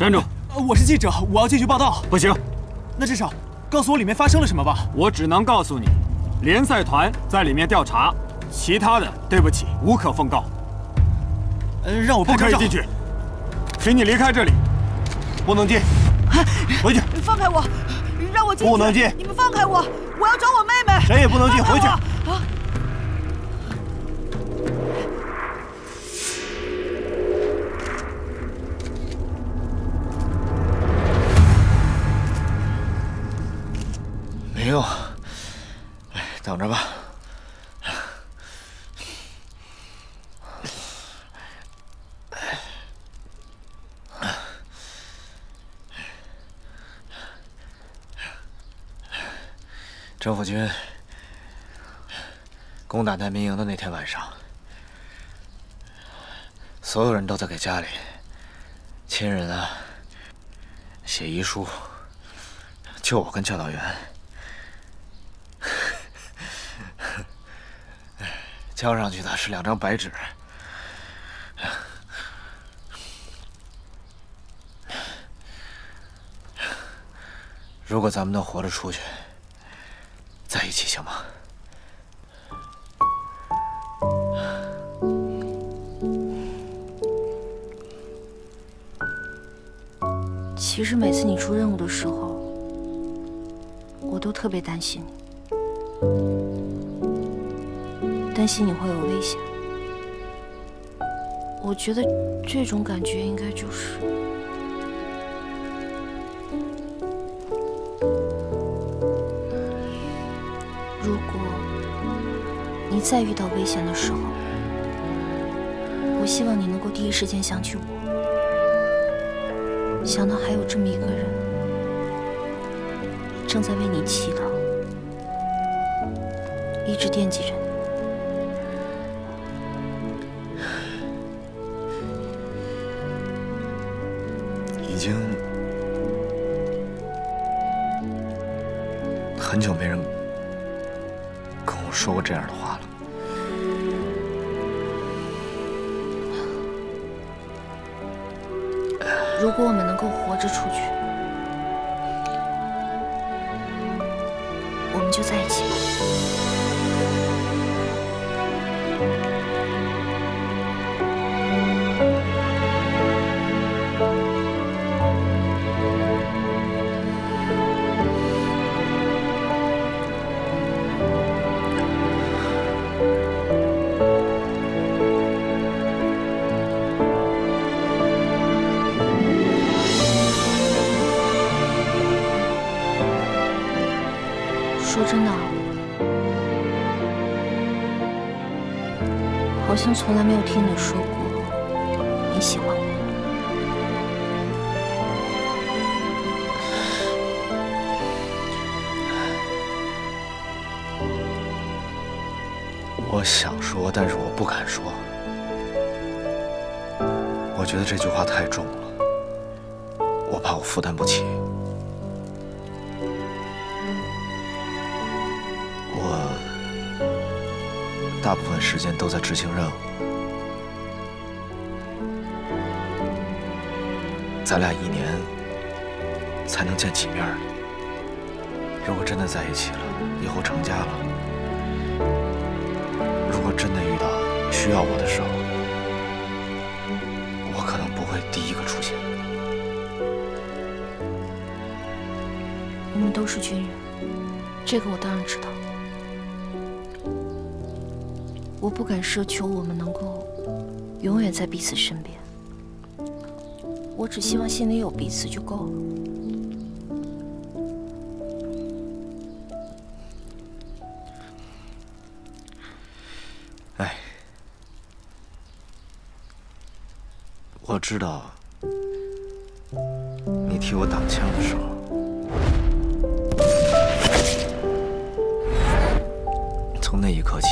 站住！我是记者，我要进去报道。不行，那至少告诉我里面发生了什么吧。我只能告诉你，联赛团在里面调查，其他的对不起，无可奉告。让我拍张照。不可以进去，请你离开这里。不能进，回去。放开我，让我进去。不能进！你们放开我，我要找我妹妹。谁也不能进，回去。没用，等着吧。政府军攻打难民营的那天晚上，所有人都在给家里亲人啊写遗书，就我跟教导员。交上去的是2张白纸。如果咱们能活着出去，在一起行吗？其实每次你出任务的时候，我都特别担心你。担心你会有危险。我觉得这种感觉应该就是，如果你再遇到危险的时候，我希望你能够第一时间想起我，想到还有这么一个人正在为你祈祷，一直惦记着你。已经很久没人跟我说过这样的话了。如果我们能够活着出去，我们就在一起吧。说真的，好像从来没有听你说过你喜欢我。我想说，但是我不敢说。我觉得这句话太重了，我怕我负担不起。大部分时间都在执行任务，咱俩1年才能见几面呢？如果真的在一起了，以后成家了，如果真的遇到需要我的时候，我可能不会第一个出现。我们都是军人，这个我当然知道。我不敢奢求我们能够永远在彼此身边，我只希望心里有彼此就够了。哎，我知道你替我挡枪的时候，从那一刻起，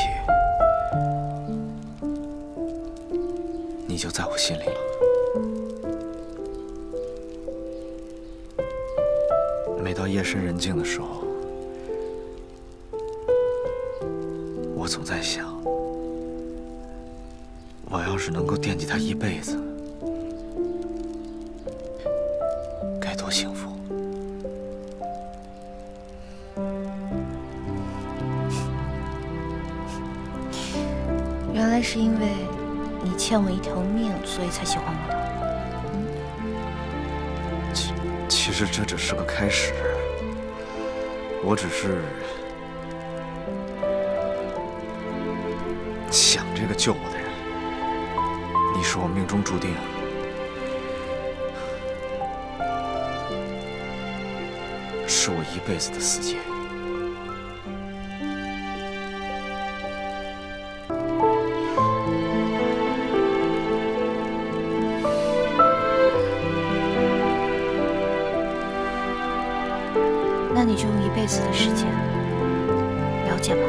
你就在我心里了。每到夜深人静的时候，我总在想，我要是能够惦记他一辈子，幸福。原来是因为你欠我一条命，所以才喜欢我的。其实这只是个开始，我只是想这个救我的人。你是我命中注定，是我一辈子的死结。那你就用一辈子的时间了解吧。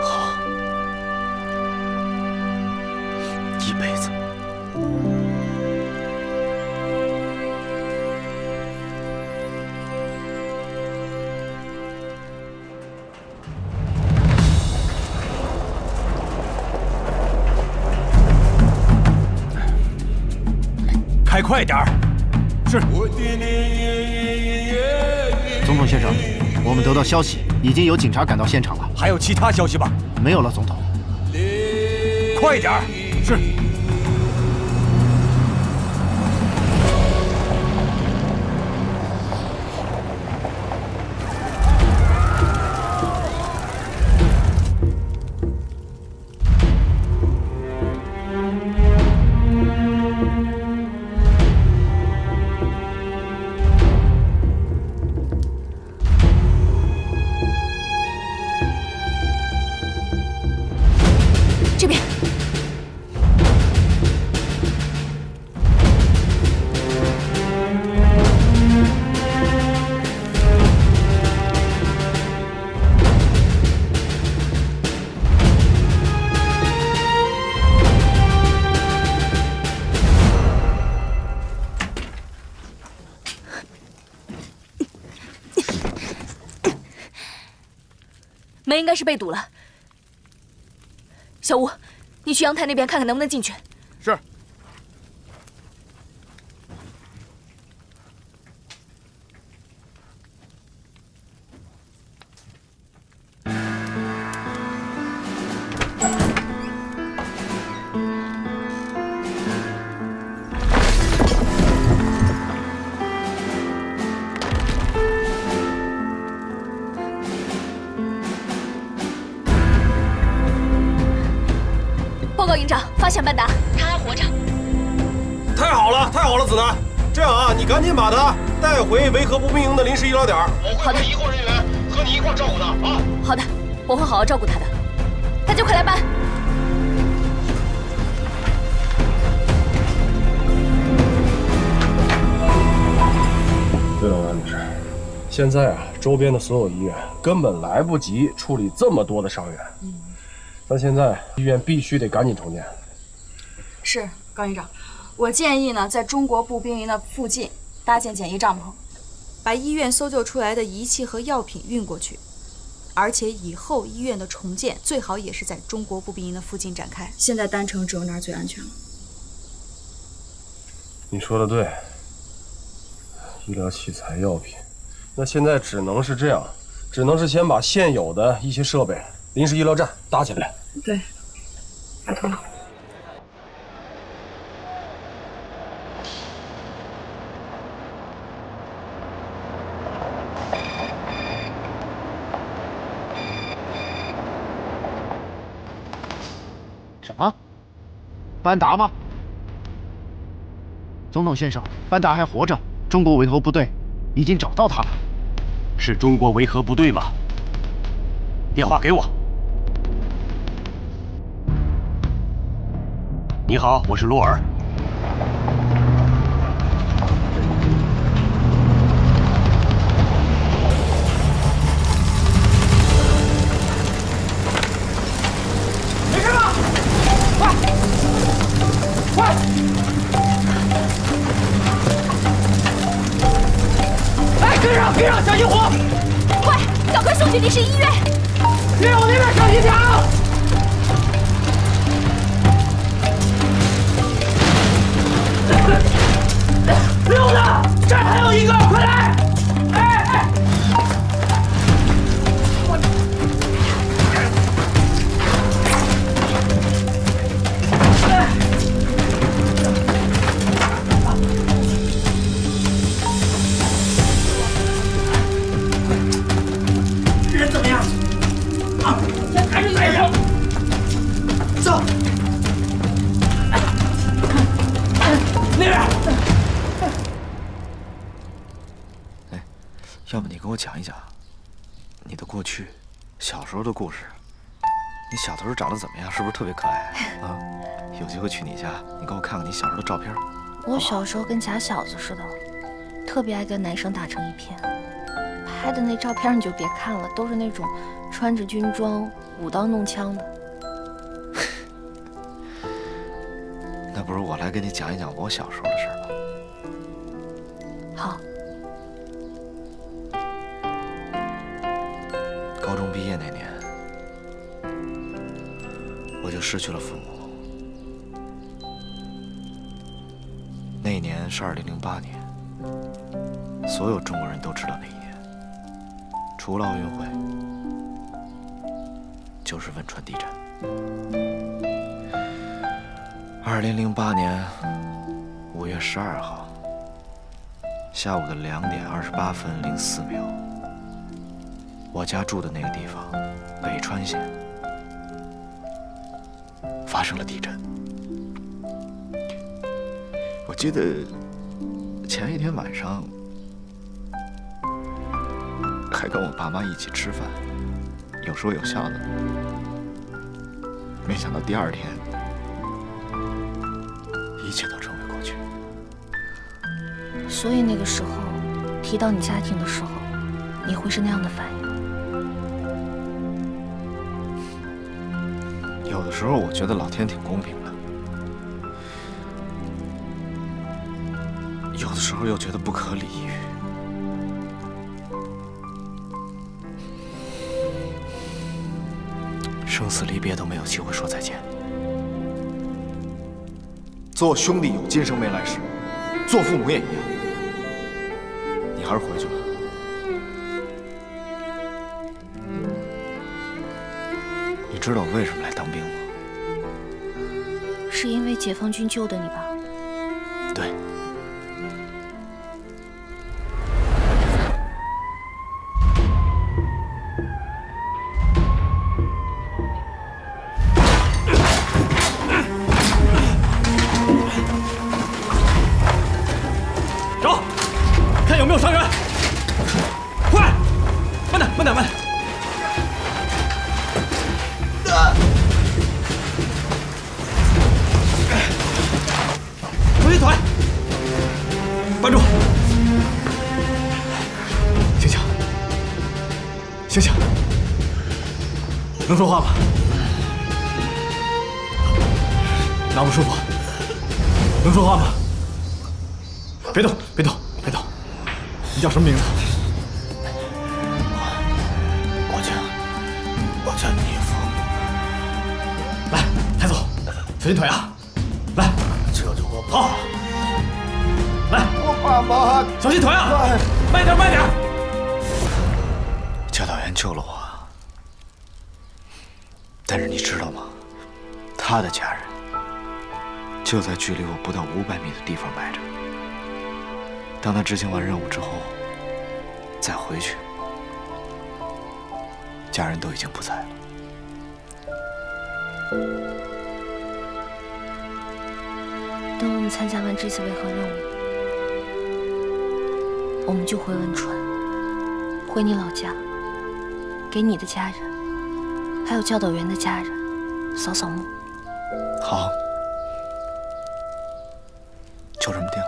好，一辈子。开快点儿！是。总统先生，我们得到消息，已经有警察赶到现场了。还有其他消息吧？没有了，总统。快点儿！是。这边。门应该是被堵了。小吴，你去阳台那边看看能不能进去。是。报告营长，发现班达，他还活着。太好了，太好了，子楠。这样啊，你赶紧把他带回维和步兵营的临时医疗点。我会派医护人员和你一块照顾他啊。好的，我会好好照顾他的。大家快来搬！对了，王女士，现在啊，周边的所有医院根本来不及处理这么多的伤员。咱现在医院必须得赶紧重建。是高营长，我建议呢，在中国步兵营的附近搭建简易帐篷，把医院搜救出来的仪器和药品运过去，而且以后医院的重建最好也是在中国步兵营的附近展开。现在单程只有那儿最安全了。你说的对，医疗器材、药品，那现在只能是这样，只能是先把现有的一些设备、临时医疗站搭起来。对，拜托了。什么？班达吗？总统先生，班达还活着，中国维和部队已经找到他了。是中国维和部队吗？电话给我。你好，我是洛尔。没事吧？快！快！哎，跟上，跟上，小心火！快，赶快送去临时医院！别往那边小心点啊！我讲一讲你的过去，小时候的故事。你小的时候长得怎么样？是不是特别可爱啊？有机会去你家，你给我看看你小时候的照片。我小时候跟假小子似的，特别爱跟男生打成一片。拍的那照片你就别看了，都是那种穿着军装、舞刀弄枪的。那不如我来跟你讲一讲我小时候的事儿吧。好。高中毕业那年，我就失去了父母。那一年是2008年，所有中国人都知道那一年，除了奥运会，就是汶川地震。2008年5月12号下午的2点28分04秒，我家住的那个地方，北川县发生了地震。我记得前一天晚上还跟我爸妈一起吃饭，有说有笑的。没想到第2天，一切都成为过去。所以那个时候提到你家庭的时候，你会是那样的反应？有的时候我觉得老天挺公平的，有的时候又觉得不可理喻。生死离别都没有机会说再见。做兄弟有今生没来世，做父母也一样。你还是回去吧。你知道我为什么来当兵吗？是因为解放军救的你吧？对。找，看有没有伤员。快，慢点，慢点，慢点。手一腿，关住。醒醒，醒醒，能说话吗？哪不舒服？能说话吗？别动，别动，别动！你叫什么名字？我叫聂风。来，抬走，小心腿啊！来，救救我！好，来，我爸妈！小心腿啊！慢点，慢点！教导员救了我，但是你知道吗？他的家人就在距离我不到500米的地方埋着。当他执行完任务之后，再回去，家人都已经不在了。等我们参加完这次维和任务，我们就回汶川，回你老家，给你的家人，还有教导员的家人扫扫墓。好，就这么定了。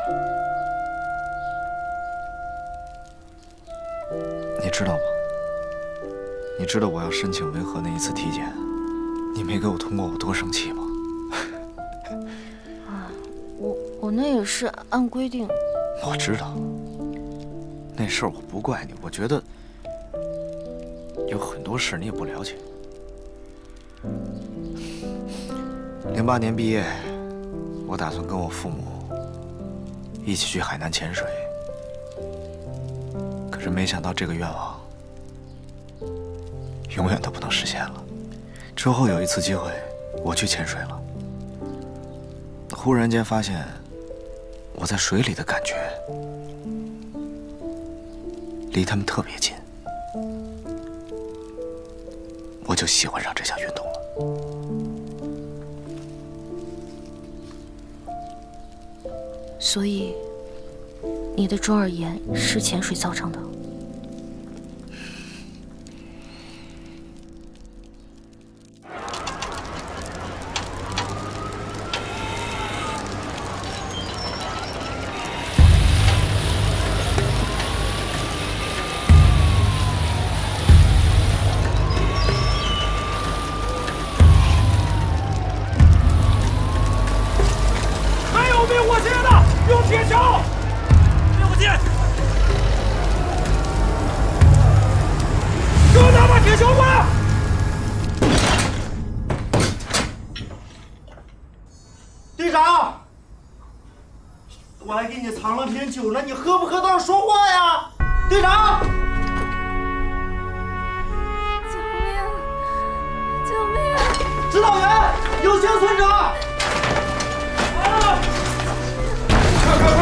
你知道吗？你知道我要申请维和那一次体检，你没给我通过，我多生气吗？我那也是按规定。我知道，那事儿我不怪你。我觉得有很多事你也不了解。08年毕业，我打算跟我父母一起去海南潜水，可是没想到这个愿望永远都不能实现了。之后有一次机会，我去潜水了，忽然间发现我在水里的感觉离他们特别近，我就喜欢上这项运动了。所以，你的中耳炎是潜水造成的？铁锹，别不见！给我拿把铁锹过来！队长，我还给你藏了瓶酒呢，你喝不喝倒是说话呀！队长，救命！救命！指导员，有幸村长！快！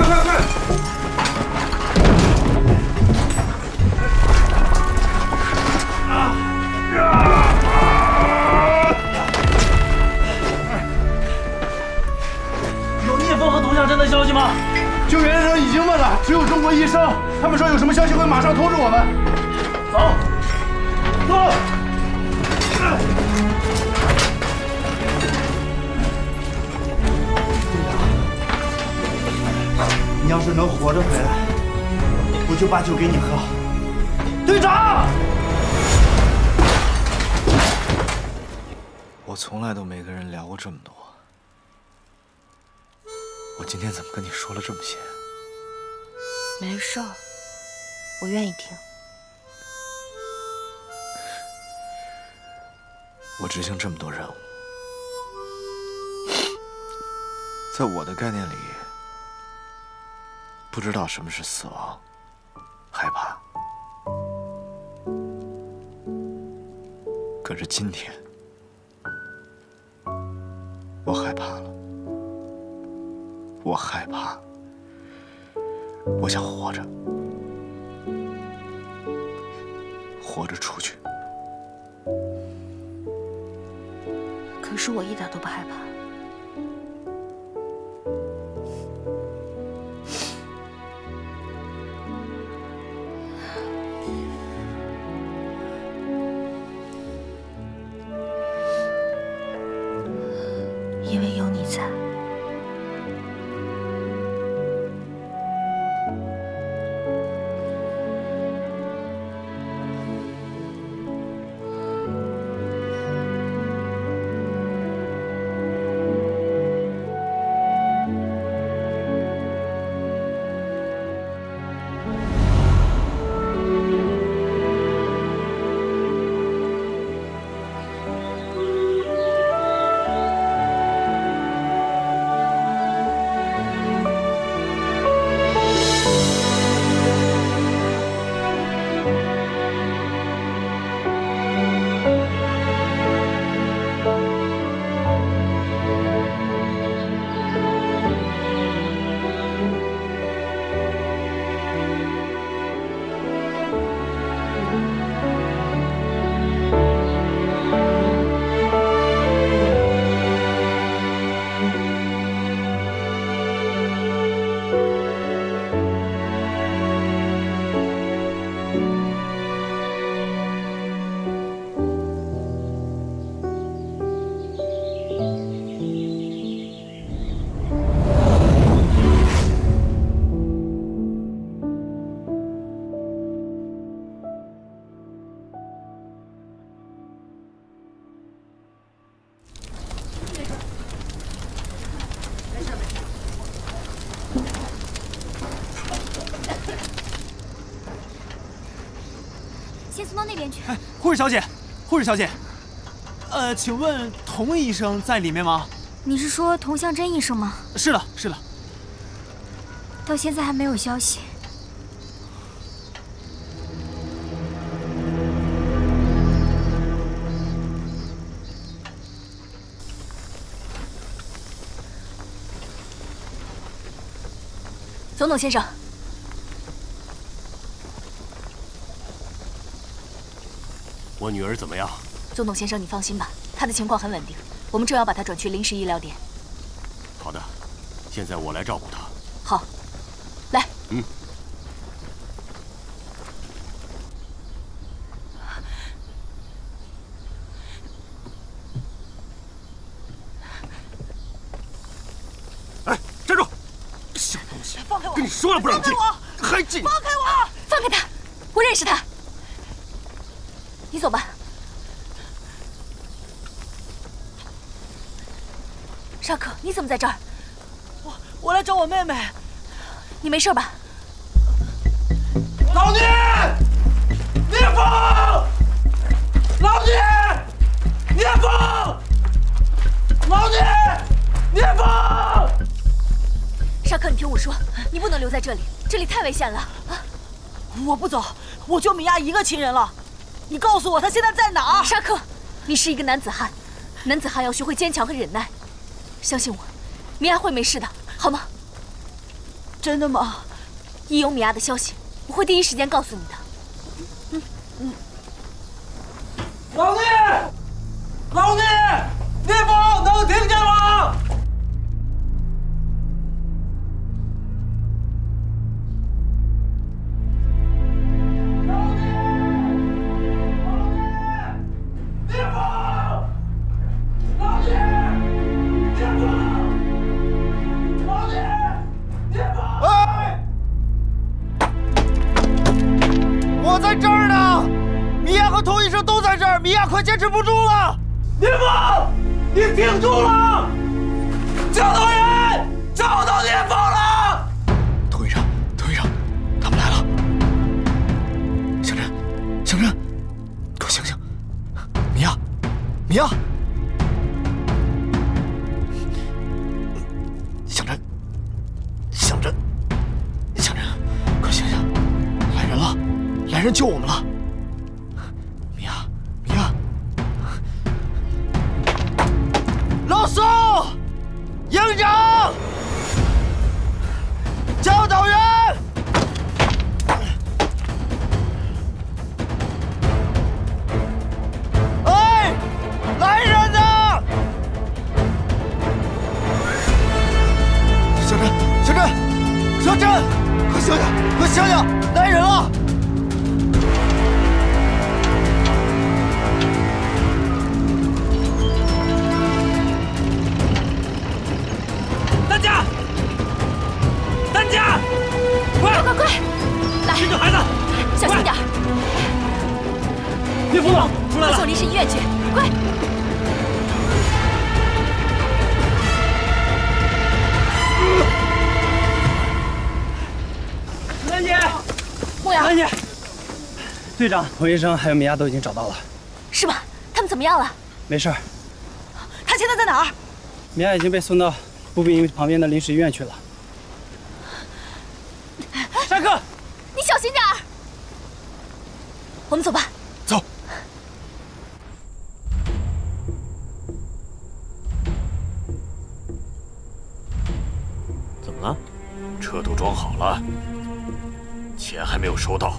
有聂风和铜像镇的消息吗？救援人已经问了，只有中国医生，他们说有什么消息会马上通知我们。走。你要是能活着回来，我就把酒给你喝。队长，我从来都没跟人聊过这么多，我今天怎么跟你说了这么些？没事儿，我愿意听。我执行这么多任务，在我的概念里，不知道什么是死亡，害怕。可是今天，我害怕了，我害怕，我想活着，活着出去。可是我一点都不害怕。因为有你在。先送到那边去。护士小姐，护士小姐，请问童医生在里面吗？你是说童向真医生吗？是的，是的。到现在还没有消息。总统先生。我女儿怎么样？总统先生，你放心吧，她的情况很稳定，我们正要把她转去临时医疗点。好的，现在我来照顾她。好，来。哎，站住！小东西，放开我！跟你说了不让进，还进！放开我！放开他！我认识他。你走吧。少可，你怎么在这儿？我来找我妹妹。你没事吧？老聂，聂风，老聂，聂风，老聂，聂风。沙克，你听我说，你不能留在这里，这里太危险了啊！我不走，我就米娅一个亲人了。你告诉我他现在在哪儿？沙克，你是一个男子汉，男子汉要学会坚强和忍耐。相信我，米娅会没事的，好吗？真的吗？一有米娅的消息，我会第一时间告诉你的。老聂，老聂，聂风，能听见吗？我在这儿呢，米娅和童医生都在这儿，米娅快坚持不住了。聂风，你挺住了！教导员找到聂风了！童医生，他们来了！小珍，快醒醒！米娅，小珍，快醒醒！来人了！来人救我们了！米娅，老宋，营长，教导员，哎，来人呐！小珍，快醒醒，来人了！担架，快！来，这个孩子，小心点儿。聂风呢？出来了！快送临时医院去，快！兰姐，牧阳，兰姐，队长、童医生还有米娅都已经找到了，是吗？他们怎么样了？没事儿。他现在在哪儿？米娅已经被送到步兵营旁边的临时医院去了。沙克，你小心点儿。我们走吧。走。怎么了？车都装好了，钱还没有收到，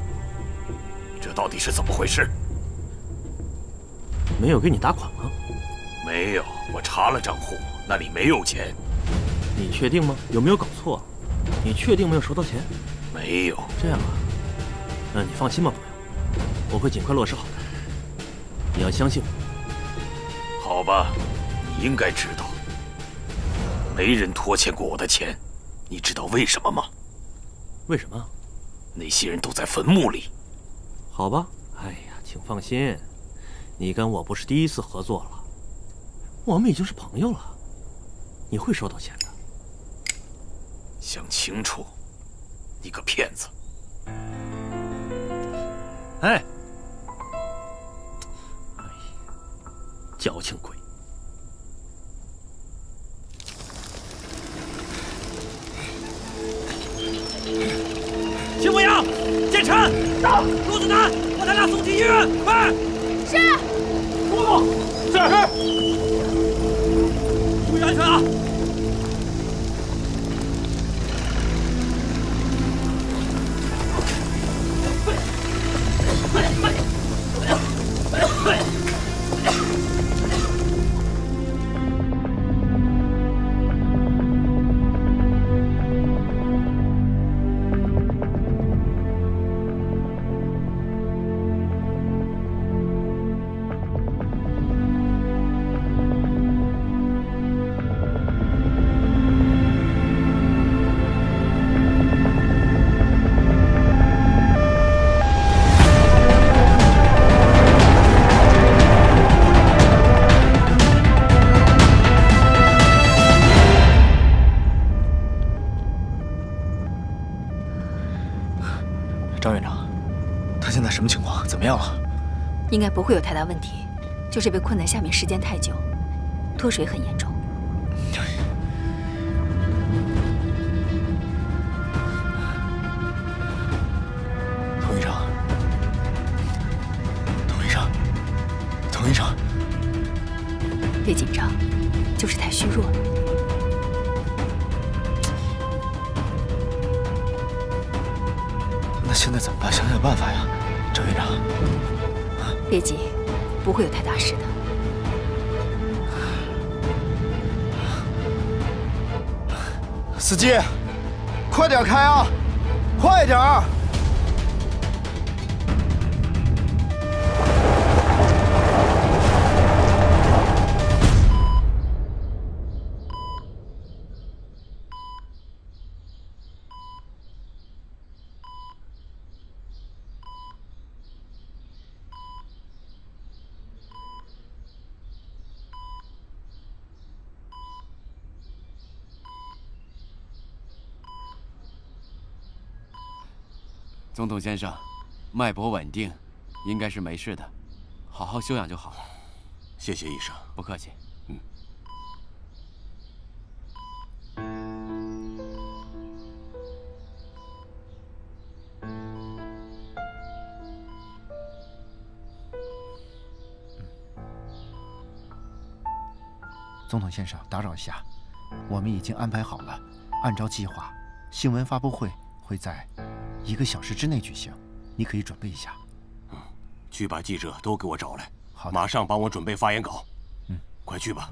这到底是怎么回事？没有给你打款吗？没有，我查了账户，那里没有钱。你确定吗？有没有搞错？你确定没有收到钱？没有。这样啊，那你放心吧，朋友，我会尽快落实好的。你要相信我。好吧，你应该知道，没人拖欠过我的钱，你知道为什么吗？为什么？那些人都在坟墓里。好吧，哎呀，请放心，你跟我不是第一次合作了，我们已经是朋友了，你会收到钱的。想清楚，你个骗子！哎，矫情鬼！秦牧阳，建成，到！陆子楠，把他俩送进医院，快！是。姑姑，是。注意安全啊！么样了？应该不会有太大问题，就是被困在下面时间太久，脱水很严重。童医生，童医生，童医生，别紧张，就是太虚弱了。那现在怎么办？想想办法呀，郑院长。别急，不会有太大事的。司机，快点开啊，快点儿！总统先生，脉搏稳定，应该是没事的，好好休养就好了。谢谢医生。不客气。总统先生，打扰一下，我们已经安排好了，按照计划，新闻发布会会在1个小时之内举行，你可以准备一下。去把记者都给我找来，好，马上帮我准备发言稿。快去吧。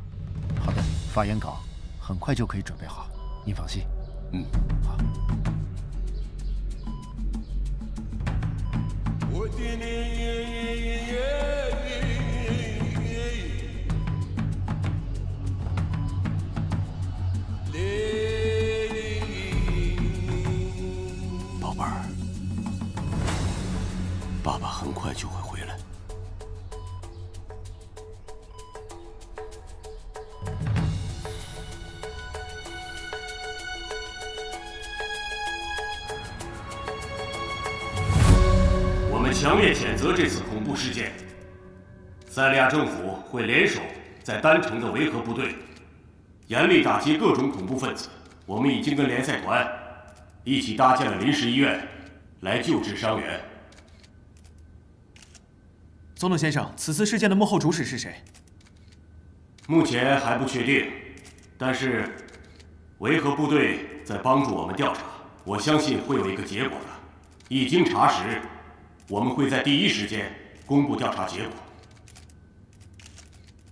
好的，发言稿很快就可以准备好，您放心。好。宝贝儿，爸爸很快就会回来。我们强烈谴责这次恐怖事件。塞利亚政府会联手在丹城的维和部队，严厉打击各种恐怖分子。我们已经跟联赛团一起搭建了临时医院，来救治伤员。总统先生，此次事件的幕后主使是谁？目前还不确定，但是维和部队在帮助我们调查，我相信会有一个结果的。一经查实，我们会在第一时间公布调查结果。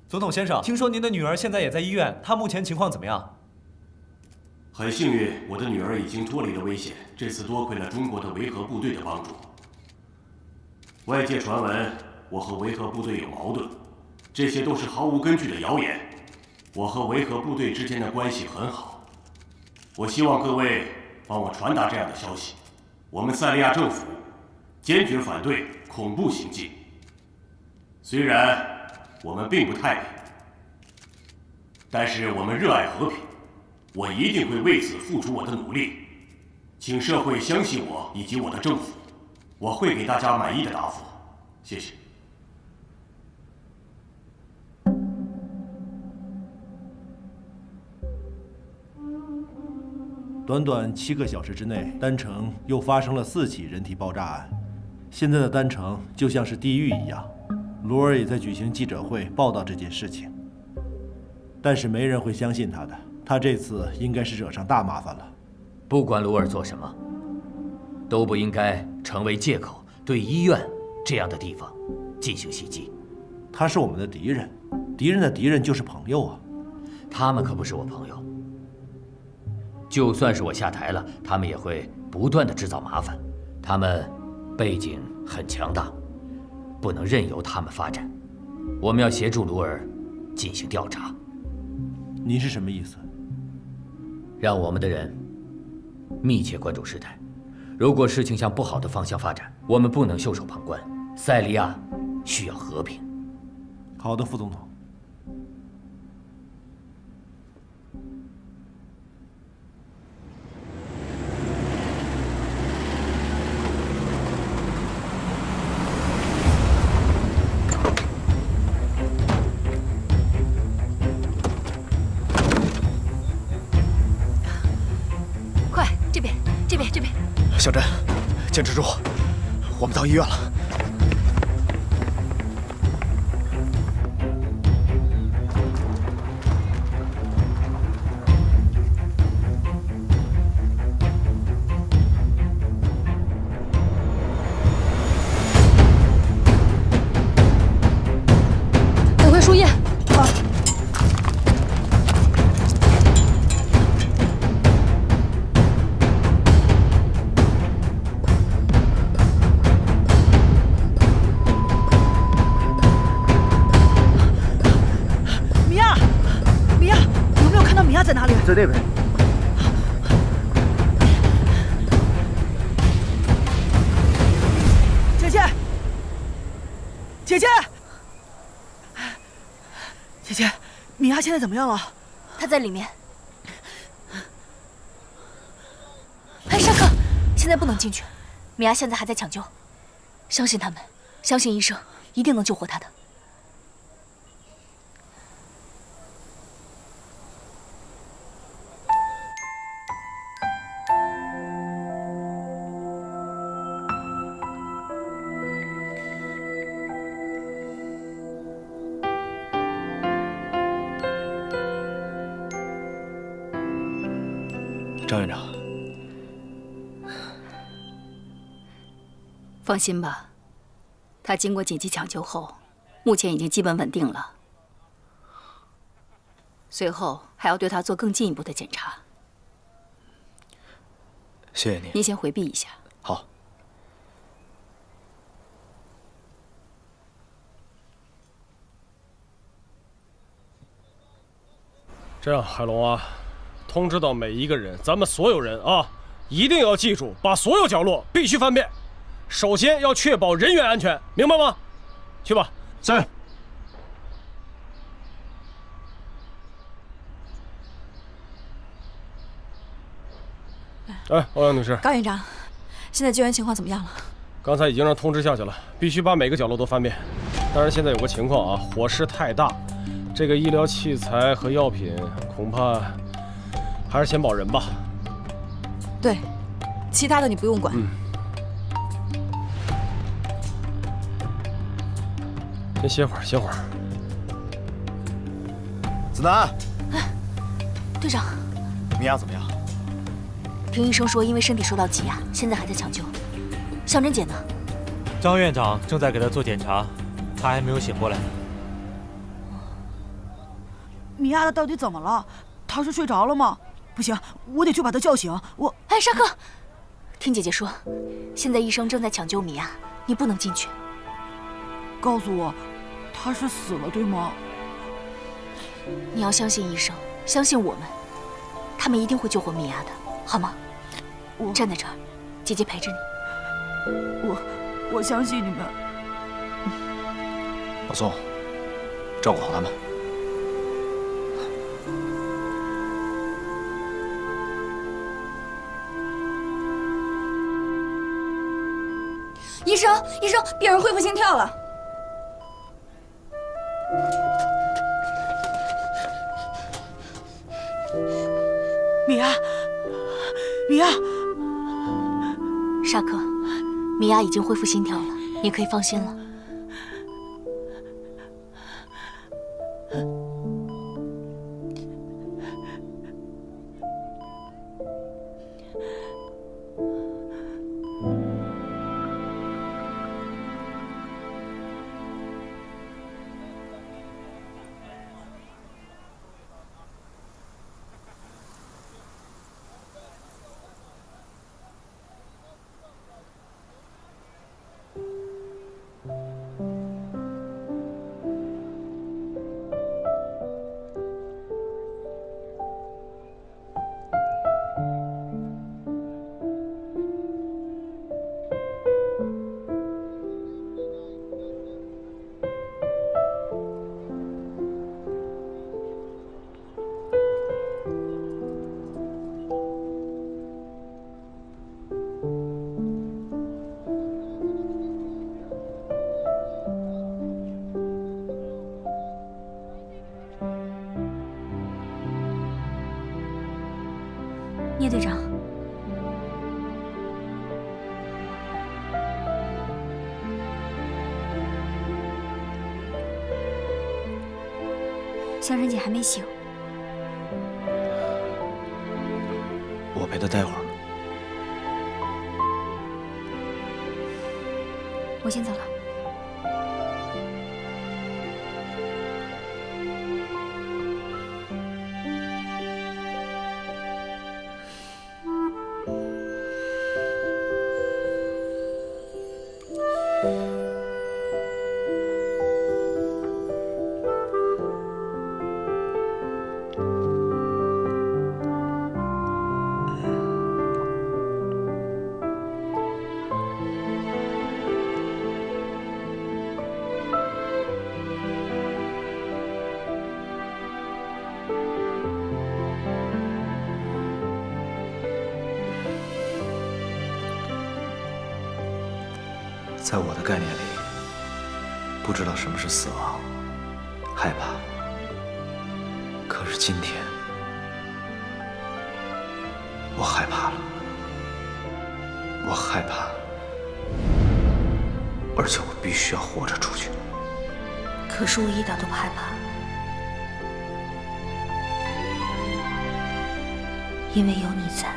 总统先生，听说您的女儿现在也在医院，她目前情况怎么样？很幸运，我的女儿已经脱离了危险。这次多亏了中国的维和部队的帮助。外界传闻我和维和部队有矛盾，这些都是毫无根据的谣言。我和维和部队之间的关系很好，我希望各位帮我传达这样的消息：我们塞利亚政府坚决反对恐怖行径。虽然我们并不太平，但是我们热爱和平。我一定会为此付出我的努力，请社会相信我以及我的政府，我会给大家满意的答复。谢谢。短短7个小时之内，丹城又发生了4起人体爆炸案。现在的丹城就像是地狱一样。卢尔也在举行记者会报道这件事情，但是没人会相信他的。他这次应该是惹上大麻烦了。不管卢尔做什么，都不应该成为借口，对医院这样的地方进行袭击。他是我们的敌人，敌人的敌人就是朋友啊。他们可不是我朋友。就算是我下台了，他们也会不断的制造麻烦。他们背景很强大，不能任由他们发展。我们要协助卢尔进行调查。您是什么意思？让我们的人密切关注事态，如果事情向不好的方向发展，我们不能袖手旁观。塞利亚需要和平。好的，副总统。这边。小珍，坚持住，我们到医院了。等会输液。好。米娅，米娅，有没有看到米娅在哪里？在那边。姐姐，姐姐。姐姐，米娅现在怎么样了？她在里面。哎，沙克，现在不能进去。米娅现在还在抢救，相信他们，相信医生，一定能救活她的。张院长，放心吧，他经过紧急抢救后，目前已经基本稳定了。随后还要对他做更进一步的检查。谢谢你。您先回避一下。好。这样，海龙啊，通知到每一个人，咱们所有人啊，一定要记住，把所有角落必须翻遍。首先要确保人员安全，明白吗？去吧。是。哎，欧阳女士。高院长，现在救援情况怎么样了？刚才已经让通知下去了，必须把每个角落都翻遍。当然，现在有个情况啊，火势太大，这个医疗器材和药品恐怕还是先保人吧。对，其他的你不用管。先歇会儿，歇会儿。子楠，队长，米娅怎么样？听医生说，因为身体受到挤压，现在还在抢救。向真姐呢？张院长正在给她做检查，她还没有醒过来呢。米娅到底怎么了？她是睡着了吗？不行，我得去把她叫醒。哎，沙克，听姐姐说，现在医生正在抢救米娅，你不能进去。告诉我，她是死了对吗？你要相信医生，相信我们，他们一定会救活米娅的，好吗？站在这儿，姐姐陪着你。我相信你们。老宋，照顾好他们。医生，病人恢复心跳了。米娅，米娅，沙克，米娅已经恢复心跳了，你可以放心了。聂队长，香珍姐还没醒，我陪她待会儿。我先走了。在我的概念里，不知道什么是死亡，害怕。可是今天，我害怕了，我害怕，而且我必须要活着出去。可是我一点都不害怕，因为有你在。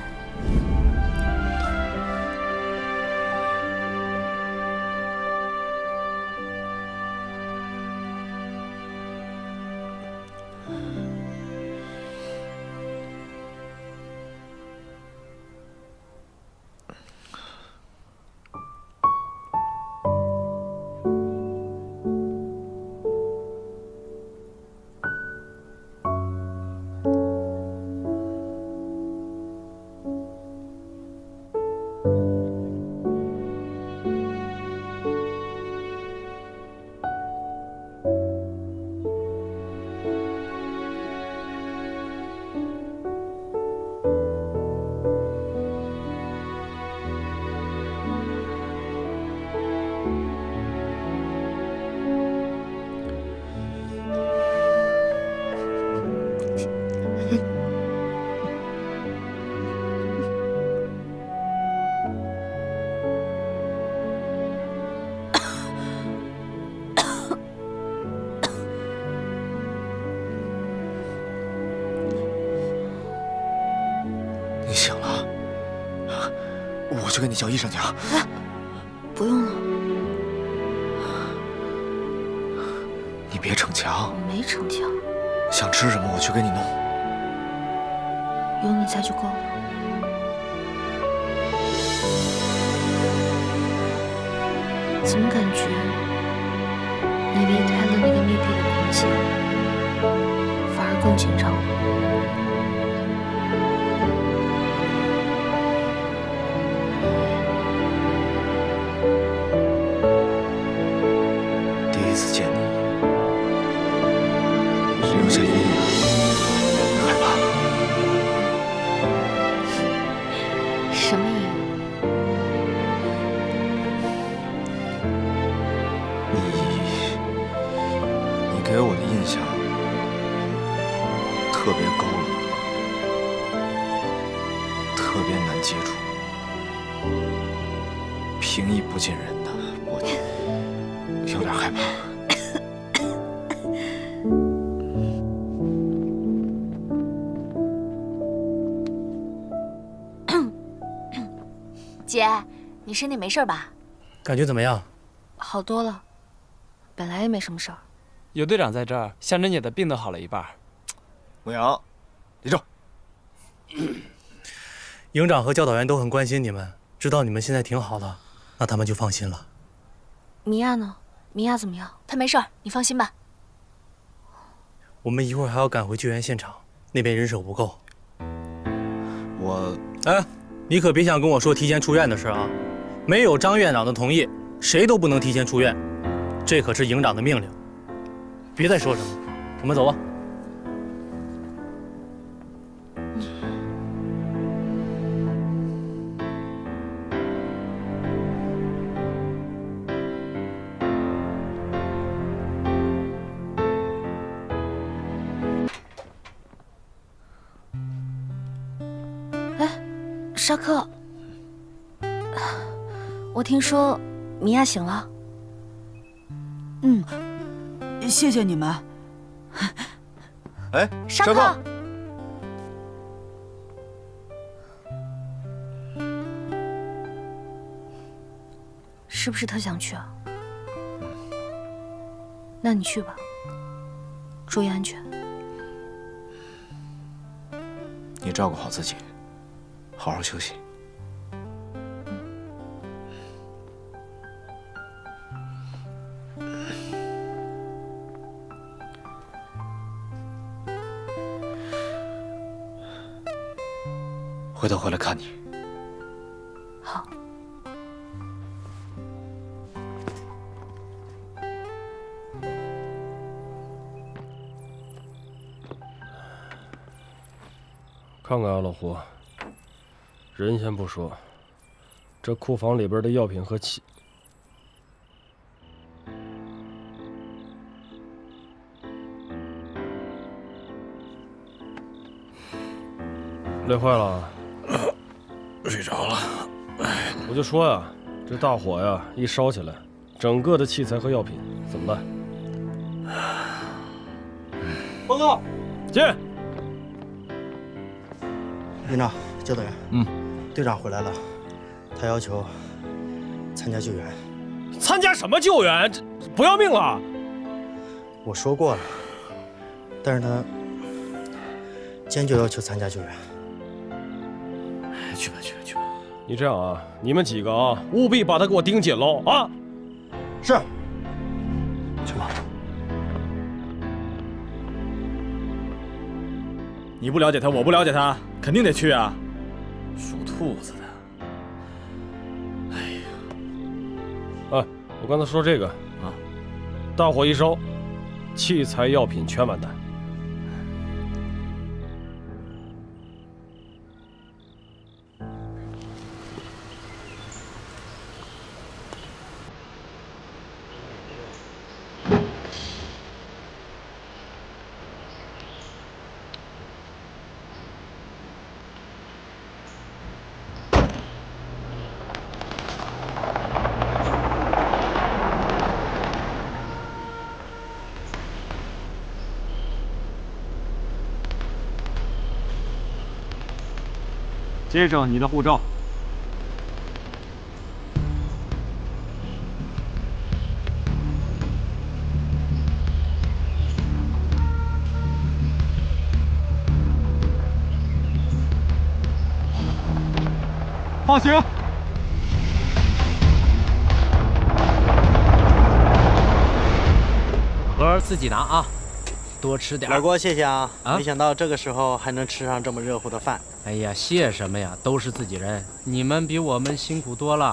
你醒了，我去给你叫医生去啊。不用了，你别逞强。我没逞强，想吃什么我去给你弄。有你在就够了。怎么感觉你离开了那个密闭的空间，反而更紧张了？第一次见你，留下阴影，害怕吗？什么阴影？你给我的印象特别高冷，特别难接触，平易不近人的，我有点害怕。姐，你身体没事吧？感觉怎么样？好多了，本来也没什么事儿。有队长在这儿，香珍姐的病都好了一半。牧阳，立正。营长和教导员都很关心你们，知道你们现在挺好的，那他们就放心了。米娅呢？米娅怎么样？她没事儿，你放心吧。我们一会儿还要赶回救援现场，那边人手不够。哎，你可别想跟我说提前出院的事啊！没有张院长的同意，谁都不能提前出院，这可是营长的命令。别再说什么，我们走吧。沙克，我听说米娅醒了。谢谢你们。哎，上课。是不是特想去啊？那你去吧，注意安全。你照顾好自己，好好休息。回头回来看你。好。看看啊，老胡，人先不说，这库房里边的药品和器，累坏了。睡着了。我就说呀，这大火呀一烧起来，整个的器材和药品怎么办？报告，进。营长，焦队员，队长回来了，他要求参加救援。参加什么救援？这不要命了？我说过了，但是他坚决要求参加救援。去吧，去吧，去吧。你这样啊，你们几个啊，务必把他给我盯紧喽啊！是。去吧。你不了解他，我不了解他，肯定得去啊！属兔子的。哎呀，哎，我刚才说这个啊，大火一烧，器材药品全完蛋。先生，你的护照。放行。盒儿自己拿啊，多吃点。老郭，谢谢啊！没想到这个时候还能吃上这么热乎的饭。哎呀，谢什么呀？都是自己人，你们比我们辛苦多了，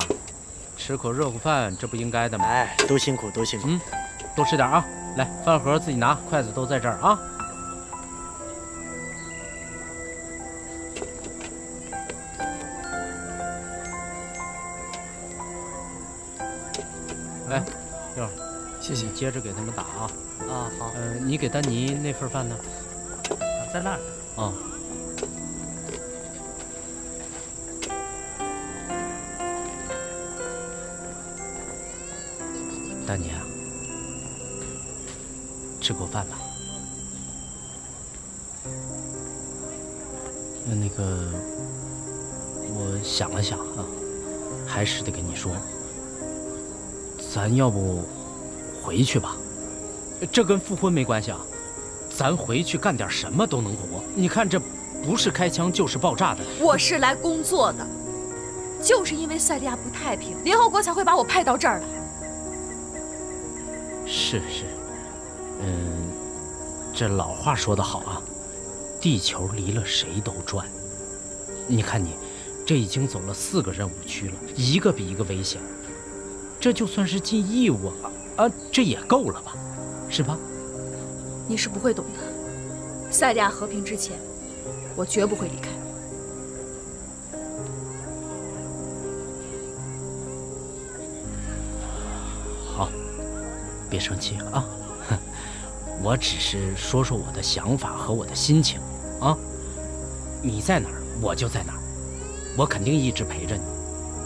吃口热乎饭，这不应该的吗？哎，都辛苦，都辛苦。多吃点啊！来，饭盒自己拿，筷子都在这儿啊。来，六儿，谢谢。你接着给他们打啊。啊，好。你给丹尼那份饭呢？在那儿。啊。丹尼啊，吃过饭了。那个，我想了想啊，还是得跟你说，咱要不回去吧？这跟复婚没关系啊，咱回去干点什么都能活。你看，这不是开枪就是爆炸的。我是来工作的，就是因为赛利亚不太平，联合国才会把我派到这儿来。是，这老话说得好啊，地球离了谁都转。你看你，这已经走了4个任务区了，一个比一个危险。这就算是尽义务啊，这也够了吧，是吧？你是不会懂的。赛利亚和平之前，我绝不会离开。好，别生气啊。我只是说说我的想法和我的心情啊。你在哪儿，我就在哪儿，我肯定一直陪着你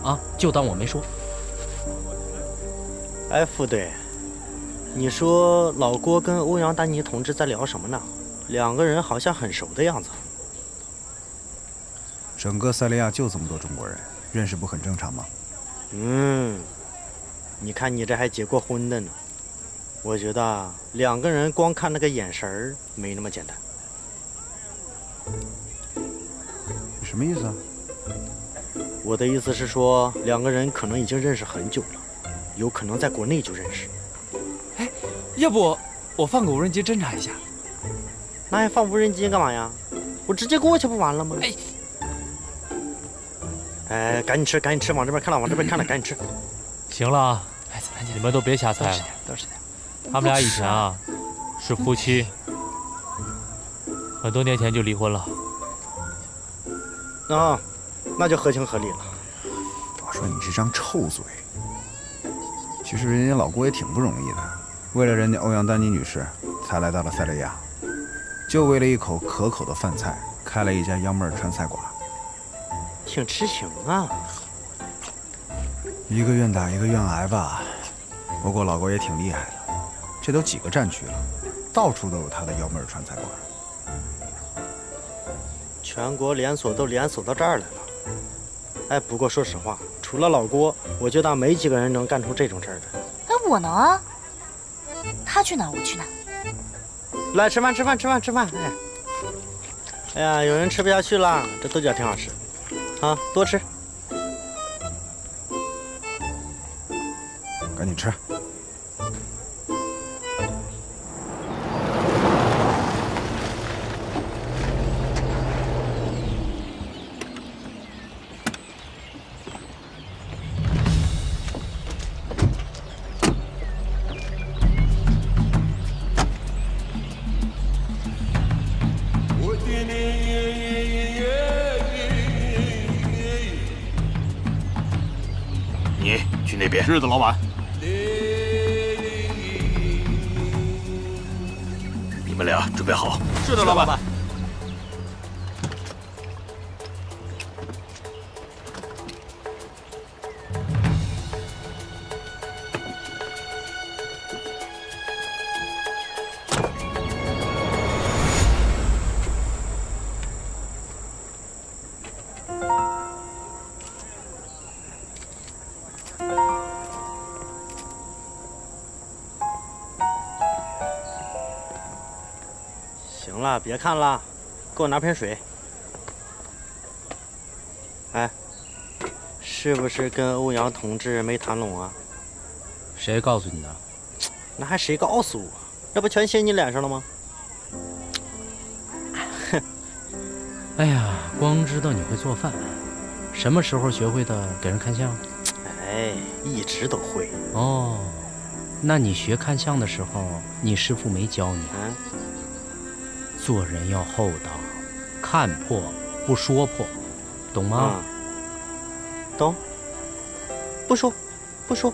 啊，就当我没说。哎，副队，你说老郭跟欧阳丹妮同志在聊什么呢？两个人好像很熟的样子。整个塞利亚就这么多中国人，认识不很正常吗？你看你这还结过婚的呢。我觉得两个人光看那个眼神儿没那么简单。你什么意思啊？我的意思是说，两个人可能已经认识很久了，有可能在国内就认识。哎，要不我放个无人机侦查一下？那还放无人机干嘛呀？我直接过去不完了吗？哎，赶紧吃，赶紧吃，往这边看了，往这边看了，赶紧吃。行了啊，你们都别瞎猜了。多吃点。他们俩以前啊是夫妻，很多年前就离婚了。啊，那就合情合理了。我说你这张臭嘴。其实人家老郭也挺不容易的，为了人家欧阳丹妮女士，才来到了塞利亚，就为了一口可口的饭菜，开了一家幺妹儿川菜馆。挺痴情啊。一个愿打一个愿挨吧。不过老郭也挺厉害的，这都几个战区了，到处都有他的幺妹儿川菜馆。全国连锁都连锁到这儿来了。哎，不过说实话，除了老郭，我觉得没几个人能干出这种事儿的。哎，我能啊。他去哪儿我去哪儿。来吃饭，吃饭，吃饭，吃饭。哎呀，有人吃不下去了，这豆角挺好吃，啊，多吃。赶紧吃。你去那边。是的，老板。你们俩准备好。是的，老板。行了，别看了，给我拿瓶水。哎，是不是跟欧阳同志没谈拢啊？谁告诉你的？那还谁告诉我？这不全写你脸上了吗？哎呀，光知道你会做饭，什么时候学会的给人看相？哎，一直都会。哦，那你学看相的时候，你师傅没教你？做人要厚道，看破不说破，懂吗？懂。不说，不说。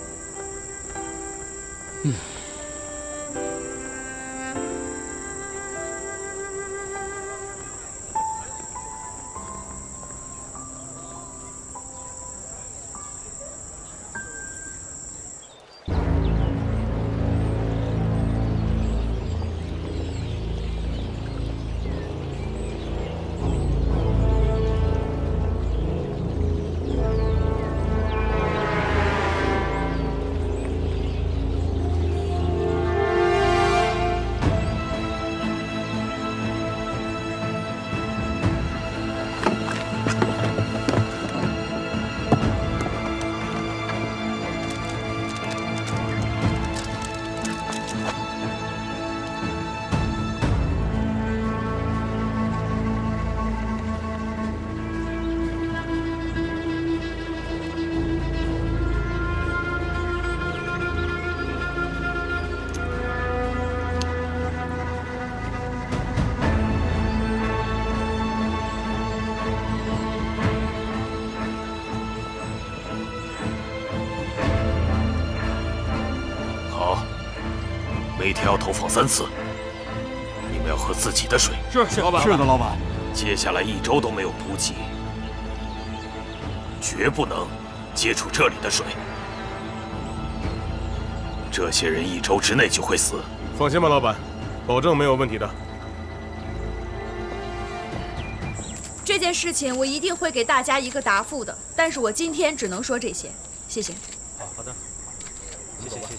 每天要投放3次，你们要喝自己的水。是老板。是的，老板。接下来1周都没有补给，绝不能接触这里的水。这些人1周之内就会死。放心吧，老板，保证没有问题的。这件事情我一定会给大家一个答复的，但是我今天只能说这些，谢谢。好的，谢谢谢谢。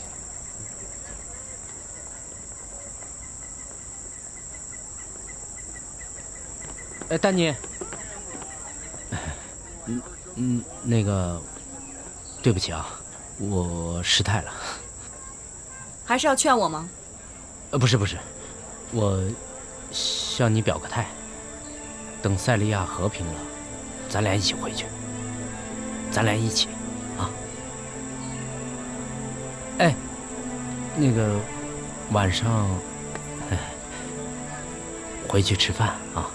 哎，丹尼，那个，对不起啊，我失态了。还是要劝我吗？不是，我向你表个态，等塞利亚和平了，咱俩一起回去，咱俩一起，啊。哎，那个晚上，回去吃饭啊。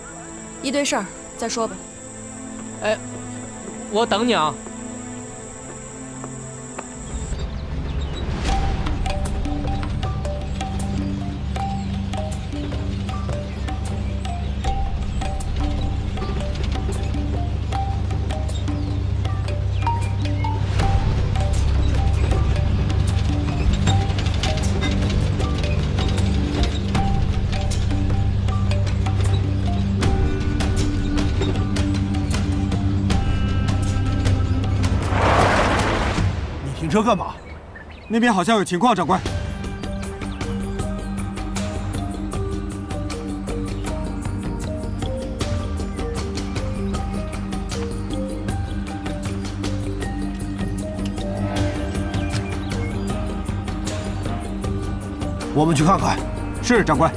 一堆事儿，再说吧。哎，我等你啊。停车干嘛？那边好像有情况，长官。我们去看看。是，长官。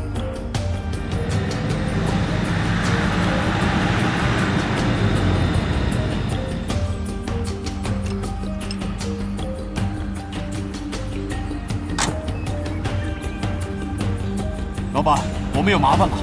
老板，我们有麻烦了。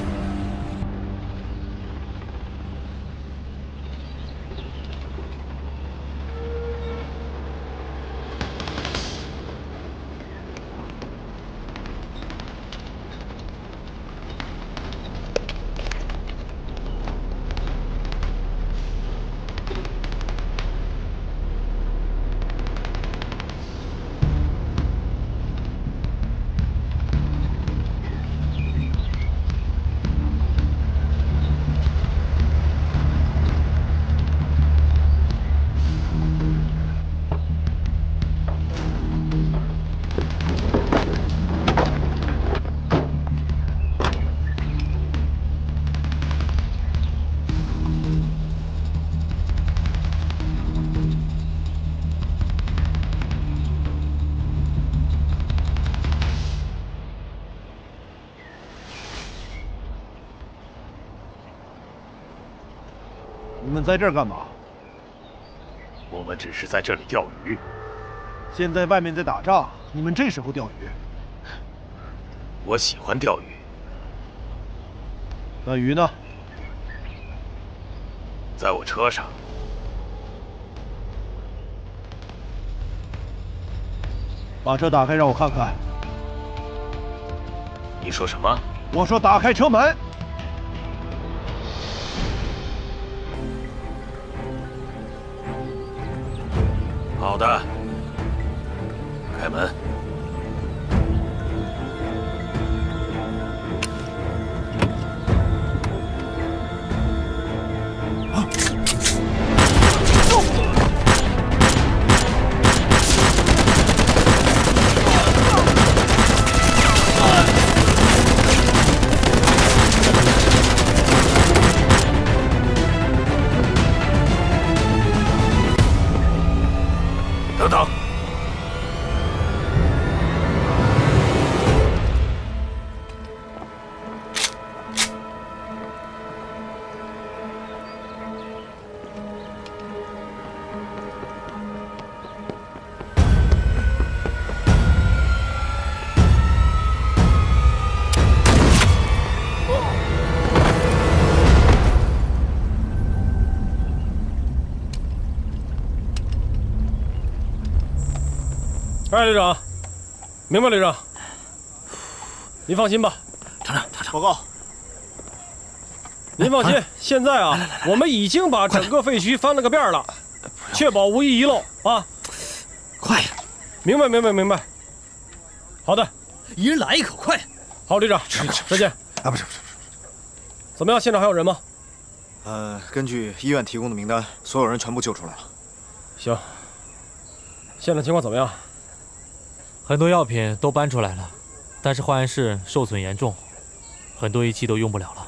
你们在这儿干嘛？我们只是在这里钓鱼。现在外面在打仗，你们这时候钓鱼？我喜欢钓鱼。那鱼呢？在我车上。把车打开，让我看看。你说什么？我说打开车门。好的，开门。等等。哎，旅长，明白，旅长。您放心吧，团长，报告。您放心，现在啊，我们已经把整个废墟翻了个遍了，确保无一遗漏啊。快！明白。好的，一人来一口，快！好，旅长，再见。啊，不是。怎么样，现场还有人吗？根据医院提供的名单，所有人全部救出来了。行。现在情况怎么样？很多药品都搬出来了，但是化验室受损严重，很多仪器都用不了了。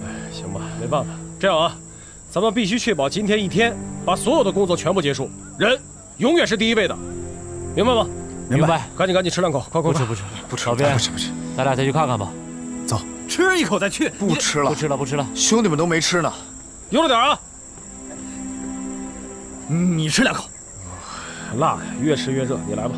哎，行吧，没办法。这样啊，咱们必须确保今天一天把所有的工作全部结束，人永远是第一位的，明白吗？明白。赶紧吃2口，快！不吃。老边，不吃，咱俩再去看看吧。走，吃一口再去。不吃了，不吃了。兄弟们都没吃呢。悠着点啊！你吃2口。辣呀，越吃越热，你来吧。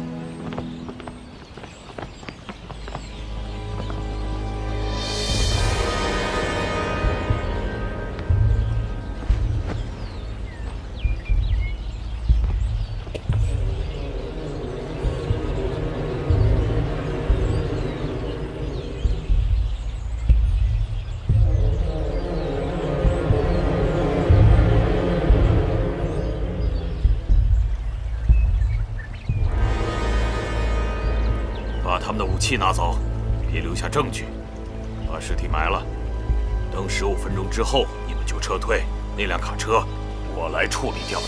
把他们的武器拿走，别留下证据。把尸体埋了，等15分钟之后你们就撤退。那辆卡车，我来处理掉它。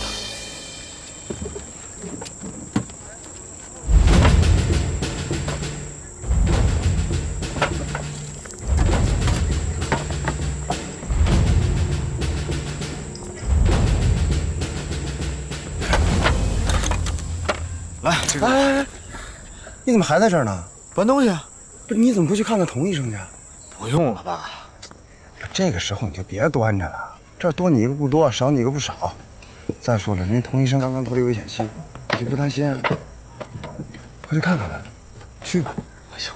来，这个。哎，你怎么还在这儿呢？搬东西啊。不是，你怎么不去看看童医生去？不用了吧？这个时候你就别端着了，这儿多你一个不多，少你一个不少。再说了，人家童医生刚刚脱离危险期，你就不担心啊？快去看看吧，去吧。哎呦，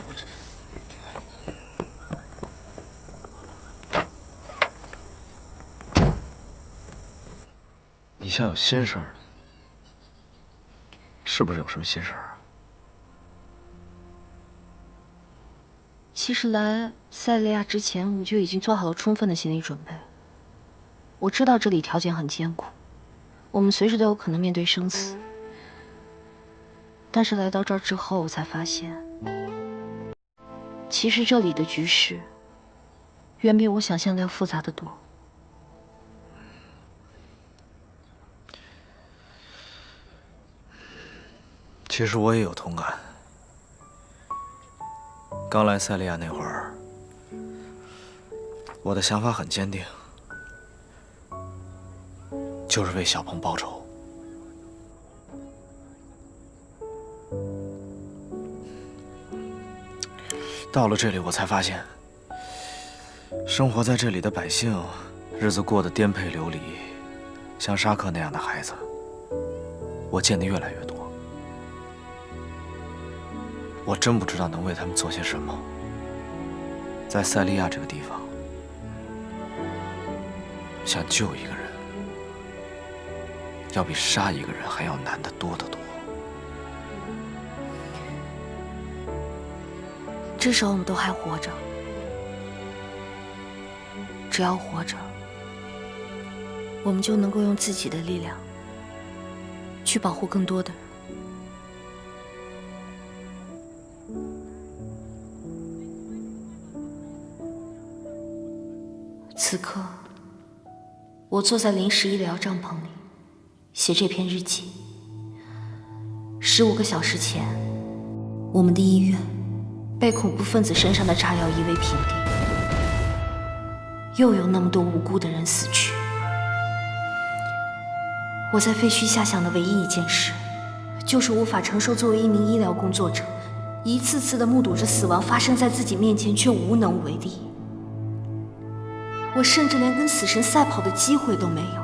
你像有心事儿呢，是不是有什么心事儿啊？其实来塞利亚之前，我就已经做好了充分的心理准备。我知道这里条件很艰苦，我们随时都有可能面对生死。但是来到这儿之后，我才发现，其实这里的局势远比我想象的要复杂得多。其实我也有同感。刚来塞利亚那会儿，我的想法很坚定，就是为小鹏报仇。到了这里，我才发现，生活在这里的百姓，日子过得颠沛流离，像沙克那样的孩子，我见得越来越多。我真不知道能为他们做些什么。在塞利亚这个地方，想救一个人，要比杀一个人还要难得多得多。至少我们都还活着，只要活着，我们就能够用自己的力量去保护更多的人。此刻，我坐在临时医疗帐篷里，写这篇日记。15个小时前，我们的医院被恐怖分子身上的炸药夷为平地，又有那么多无辜的人死去。我在废墟下想的唯一一件事，就是无法承受作为一名医疗工作者，一次次地目睹着死亡发生在自己面前，却无能为力。我甚至连跟死神赛跑的机会都没有。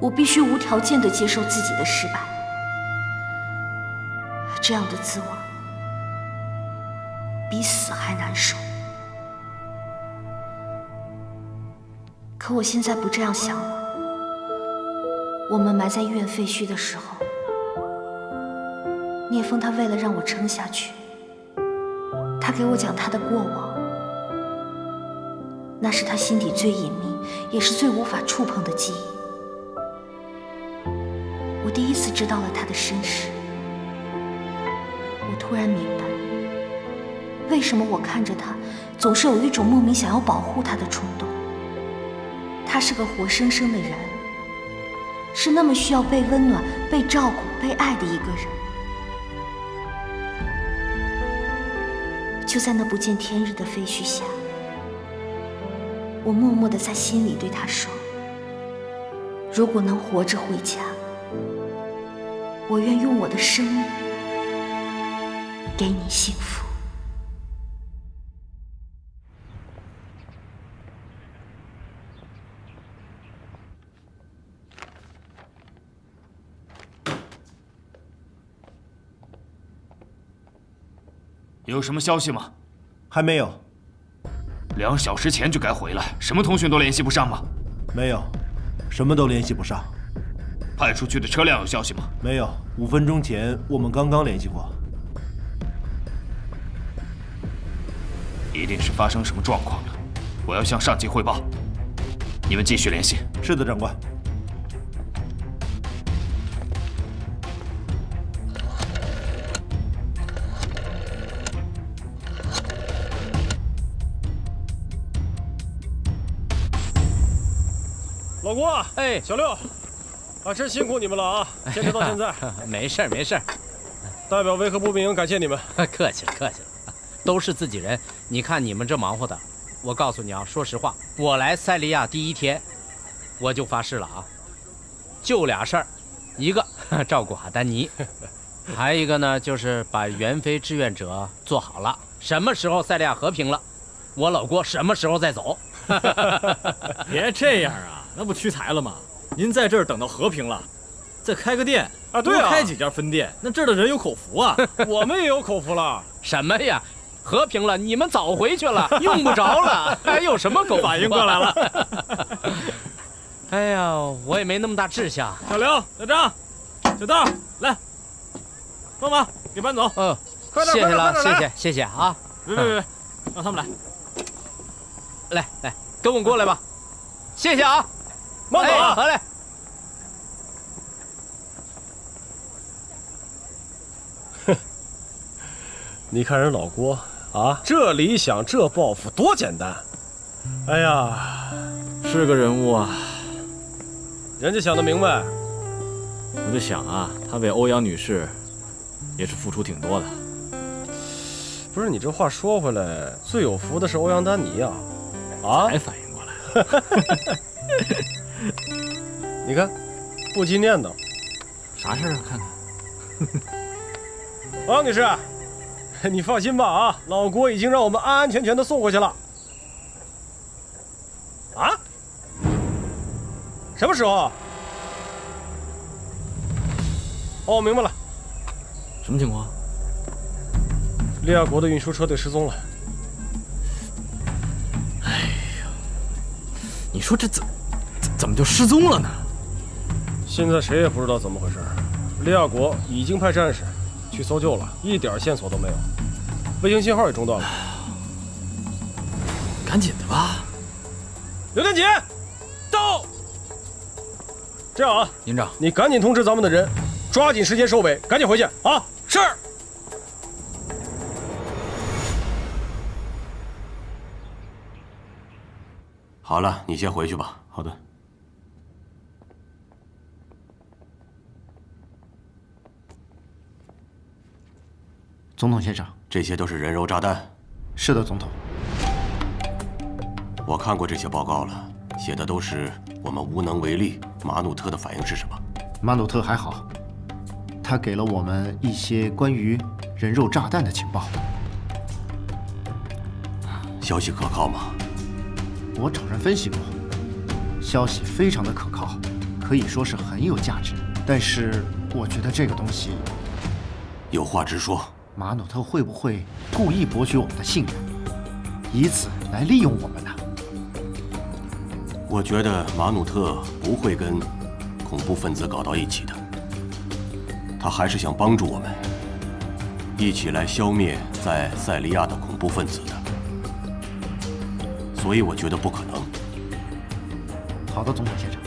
我必须无条件地接受自己的失败。这样的滋味比死还难受。可我现在不这样想了。我们埋在医院废墟的时候，聂风他为了让我撑下去，他给我讲他的过往。那是他心底最隐秘，也是最无法触碰的记忆。我第一次知道了他的身世。我突然明白，为什么我看着他，总是有一种莫名想要保护他的冲动。他是个活生生的人，是那么需要被温暖、被照顾、被爱的一个人。就在那不见天日的废墟下，我默默地在心里对他说：如果能活着回家，我愿用我的生命给你幸福。有什么消息吗？还没有。2小时前就该回来，什么通讯都联系不上吗？没有，什么都联系不上。派出去的车辆有消息吗？没有，5分钟前我们刚刚联系过。一定是发生什么状况了，我要向上级汇报。你们继续联系。是的，长官。老郭，哎，小六，啊，真辛苦你们了啊！坚持到现在。没事儿没事儿，代表维和步兵营感谢你们。客气了客气了，都是自己人。你看你们这忙活的，我告诉你啊，说实话，我来塞利亚第1天，我就发誓了啊，就2事儿，一个照顾好丹尼，还一个呢就是把援非志愿者做好了。什么时候塞利亚和平了，我老郭什么时候再走。别这样啊！那不屈才了吗？您在这儿等到和平了，再开个店啊，对啊，多开几家分店，那这儿的人有口福啊。我们也有口福了。什么呀？和平了，你们早回去了，用不着了，还有什么口福？反应过来了。哎呀，我也没那么大志向。小刘、小张、小道，来，帮忙给搬走。快点，谢谢了，快点谢谢啊！别，让他们来，来，跟我过来吧。谢谢啊，慢走啊！好嘞。你看人老郭啊，这理想，这抱负多简单。哎呀，是个人物啊。人家想得明白。我就想啊，他为欧阳女士也是付出挺多的。不是，你这话说回来，最有福的是欧阳丹妮呀。啊，才反应过来。你看，不禁念叨，啥事儿啊？看看。欧阳女士，你放心吧啊，老郭已经让我们安安全全的送回去了。啊？什么时候？哦，我明白了。什么情况？利亚国的运输车队失踪了。哎呀，你说这怎么就失踪了呢？现在谁也不知道怎么回事。利亚国已经派战士去搜救了，一点线索都没有，卫星信号也中断了。赶紧的吧。刘天杰，到。这样啊，营长，你赶紧通知咱们的人，抓紧时间收尾，赶紧回去啊！是。好了，你先回去吧。好的。总统先生，这些都是人肉炸弹。是的，总统。我看过这些报告了，写的都是我们无能为力。马努特的反应是什么？马努特还好，他给了我们一些关于人肉炸弹的情报。消息可靠吗？我找人分析过，消息非常的可靠，可以说是很有价值。但是我觉得这个东西，有话直说。马努特会不会故意博取我们的信任，以此来利用我们呢？我觉得马努特不会跟恐怖分子搞到一起的，他还是想帮助我们，一起来消灭在塞利亚的恐怖分子的，所以我觉得不可能。好的，总统先生。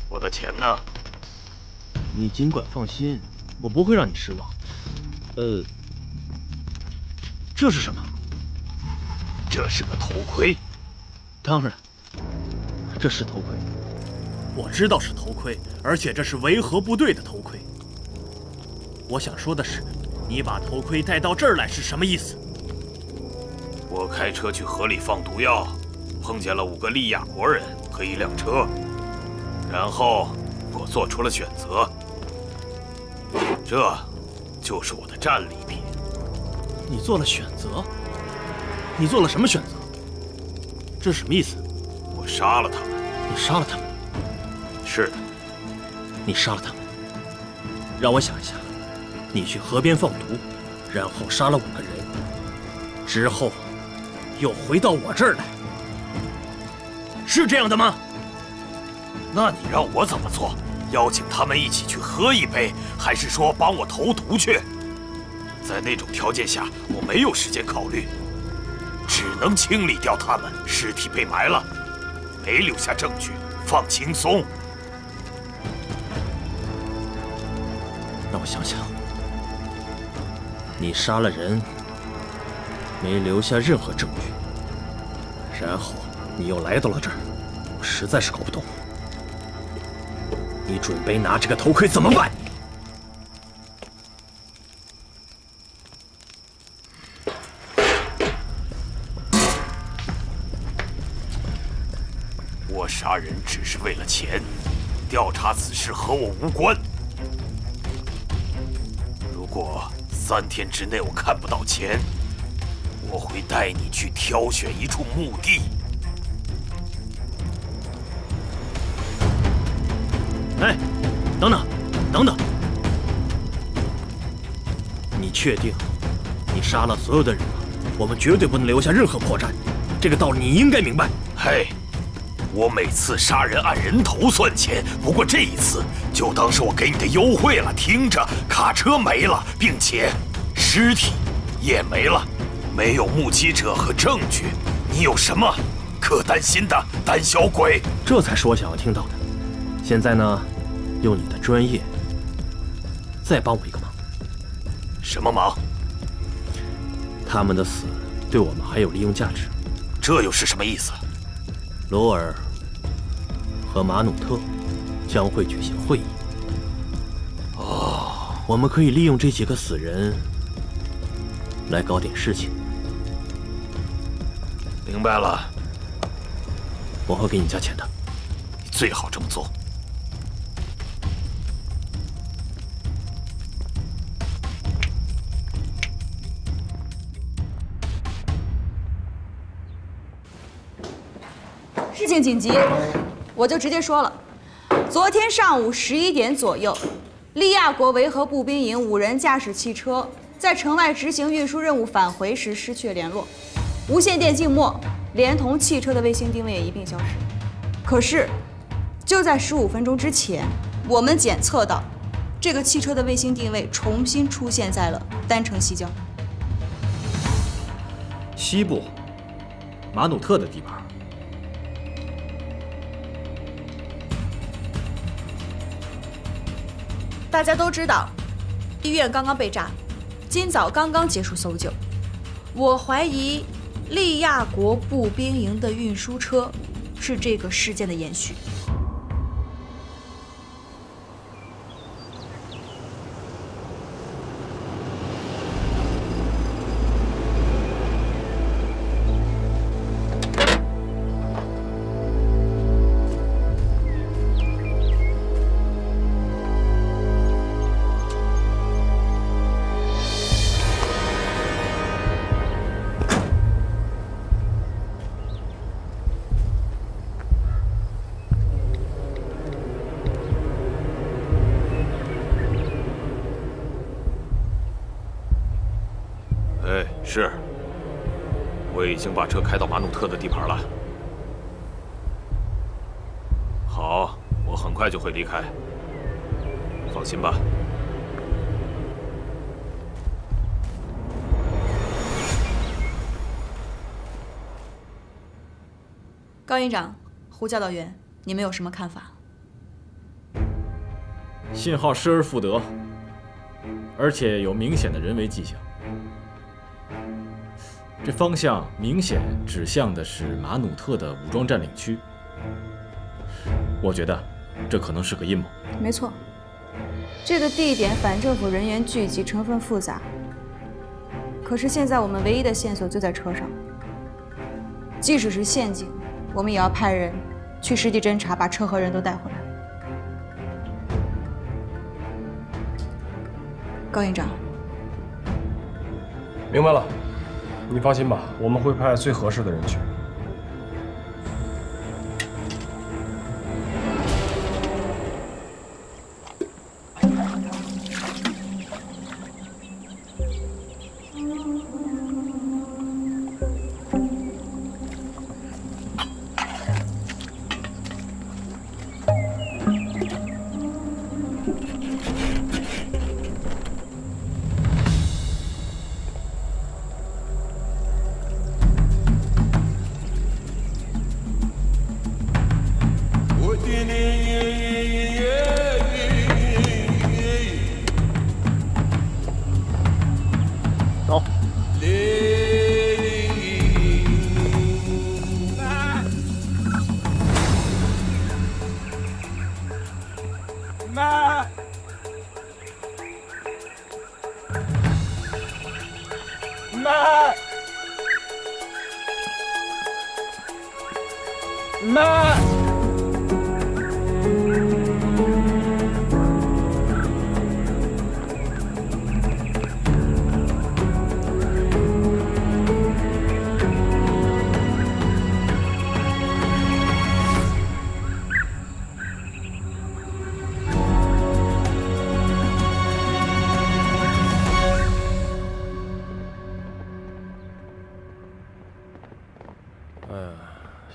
我的钱呢？你尽管放心，我不会让你失望。这是什么？这是个头盔。当然，这是头盔。我知道是头盔，而且这是维和部队的头盔。我想说的是，你把头盔带到这儿来是什么意思？我开车去河里放毒药，碰见了5个利亚国人和1辆车，然后我做出了选择。这就是我的战利品。你做了选择？你做了什么选择？这是什么意思？我杀了他们。你杀了他们？是的，你杀了他们。让我想一下，你去河边放毒，然后杀了5个人，之后又回到我这儿来，是这样的吗？那你让我怎么做？邀请他们一起去喝一杯，还是说帮我投毒去？在那种条件下，我没有时间考虑，只能清理掉他们。尸体被埋了，没留下证据，放轻松。让我想想，你杀了人，没留下任何证据，然后你又来到了这儿，我实在是搞不懂。你准备拿这个头盔怎么办？我杀人只是为了钱，调查此事和我无关。如果3天之内我看不到钱，我会带你去挑选一处墓地。哎，等等，等等！你确定你杀了所有的人吗？我们绝对不能留下任何破绽，这个道理你应该明白。嘿，我每次杀人按人头算钱，不过这一次就当是我给你的优惠了。听着，卡车没了，并且尸体也没了，没有目击者和证据，你有什么可担心的，胆小鬼？这才是我想要听到的。现在呢，用你的专业，再帮我一个忙。什么忙？他们的死对我们还有利用价值。这又是什么意思？罗尔和马努特将会举行会议。哦，我们可以利用这几个死人来搞点事情。明白了。我会给你加钱的。你最好这么做。事情紧急，我就直接说了。昨天上午11点左右，利亚国维和步兵营5人驾驶汽车在城外执行运输任务返回时失去了联络，无线电静默，连同汽车的卫星定位也一并消失。可是，就在15分钟之前，我们检测到这个汽车的卫星定位重新出现在了丹城西郊。西部，马努特的地盘。大家都知道，医院刚刚被炸，今早刚刚结束搜救。我怀疑利亚国步兵营的运输车是这个事件的延续。是，我已经把车开到马努特的地盘了。好，我很快就会离开。放心吧。高营长、胡教导员，你们有什么看法？信号失而复得，而且有明显的人为迹象。这方向明显指向的是马努特的武装占领区。我觉得这可能是个阴谋。没错，这个地点反政府人员聚集，成分复杂。可是现在我们唯一的线索就在车上，即使是陷阱，我们也要派人去实地侦查，把车和人都带回来。高营长，明白了，你放心吧，我们会派最合适的人去。走。妈，妈，妈。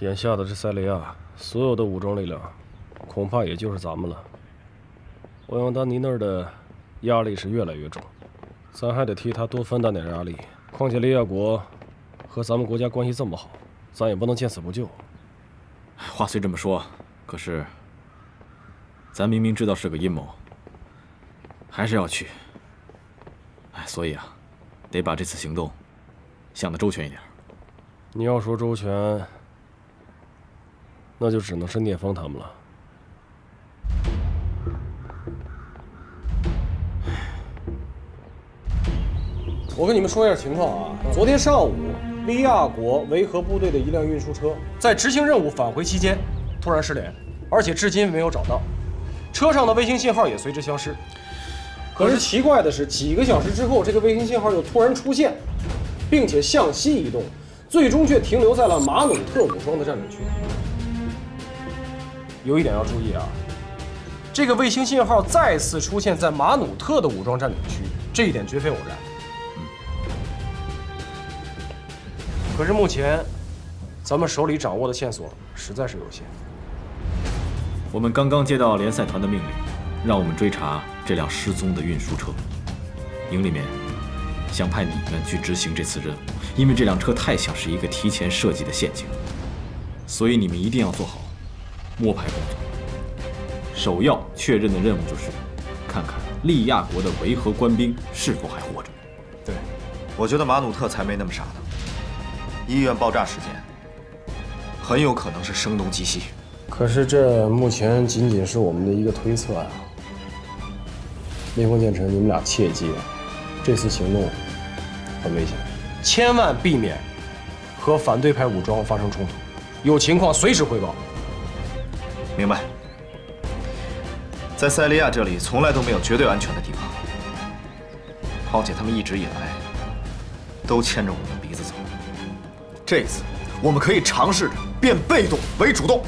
眼下的这塞利亚，所有的武装力量，恐怕也就是咱们了。欧阳丹尼那儿的压力是越来越重，咱还得替他多分担点压力。况且利亚国和咱们国家关系这么好，咱也不能见死不救。话虽这么说，可是咱明明知道是个阴谋，还是要去。所以啊，得把这次行动想得周全一点。你要说周全，那就只能是聂风他们了。我跟你们说一下情况啊，昨天上午，利亚国维和部队的一辆运输车在执行任务返回期间突然失联，而且至今没有找到，车上的卫星信号也随之消失。可是奇怪的是，几个小时之后，这个卫星信号又突然出现，并且向西移动，最终却停留在了马努特武装的占领区。有一点要注意啊，这个卫星信号再次出现在马努特的武装占领区，这一点绝非偶然。可是目前，咱们手里掌握的线索实在是有限。我们刚刚接到联赛团的命令，让我们追查这辆失踪的运输车。营里面想派你们去执行这次任务，因为这辆车太像是一个提前设计的陷阱，所以你们一定要做好摸排工作。首要确认的任务就是看看利亚国的维和官兵是否还活着。对，我觉得马努特才没那么傻呢。医院爆炸事件很有可能是声东击西。可是这目前仅仅是我们的一个推测啊。聂风、建成，你们俩切记啊，这次行动很危险，千万避免和反对派武装发生冲突，有情况随时汇报。明白。在塞利亚这里从来都没有绝对安全的地方，况且他们一直以来都牵着我们鼻子走。这次我们可以尝试着变被动为主动。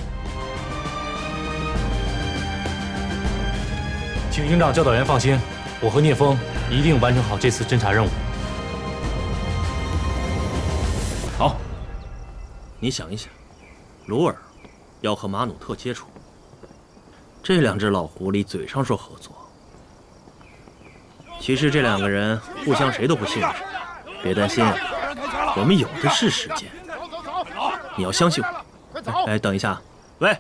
请营长、教导员放心，我和聂风一定完成好这次侦察任务。好，你想一想，鲁尔要和马努特接触，这两只老狐狸嘴上说合作，其实这两个人互相谁都不信任。别担心，我们有的是时间。你要相信我。哎，等一下，喂，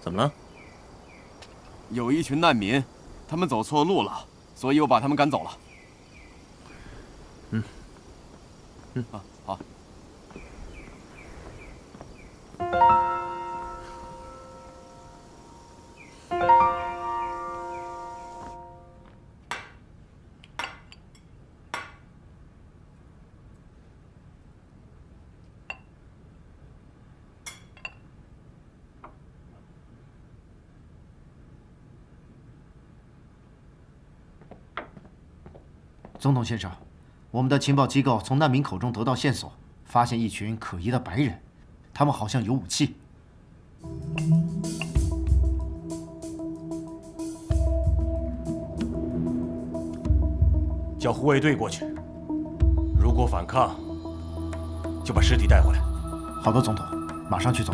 怎么了？有一群难民，他们走错路了，所以我把他们赶走了。好。总统先生，我们的情报机构从难民口中得到线索，发现一群可疑的白人，他们好像有武器。叫护卫队过去，如果反抗，就把尸体带回来。好的，总统，马上去走。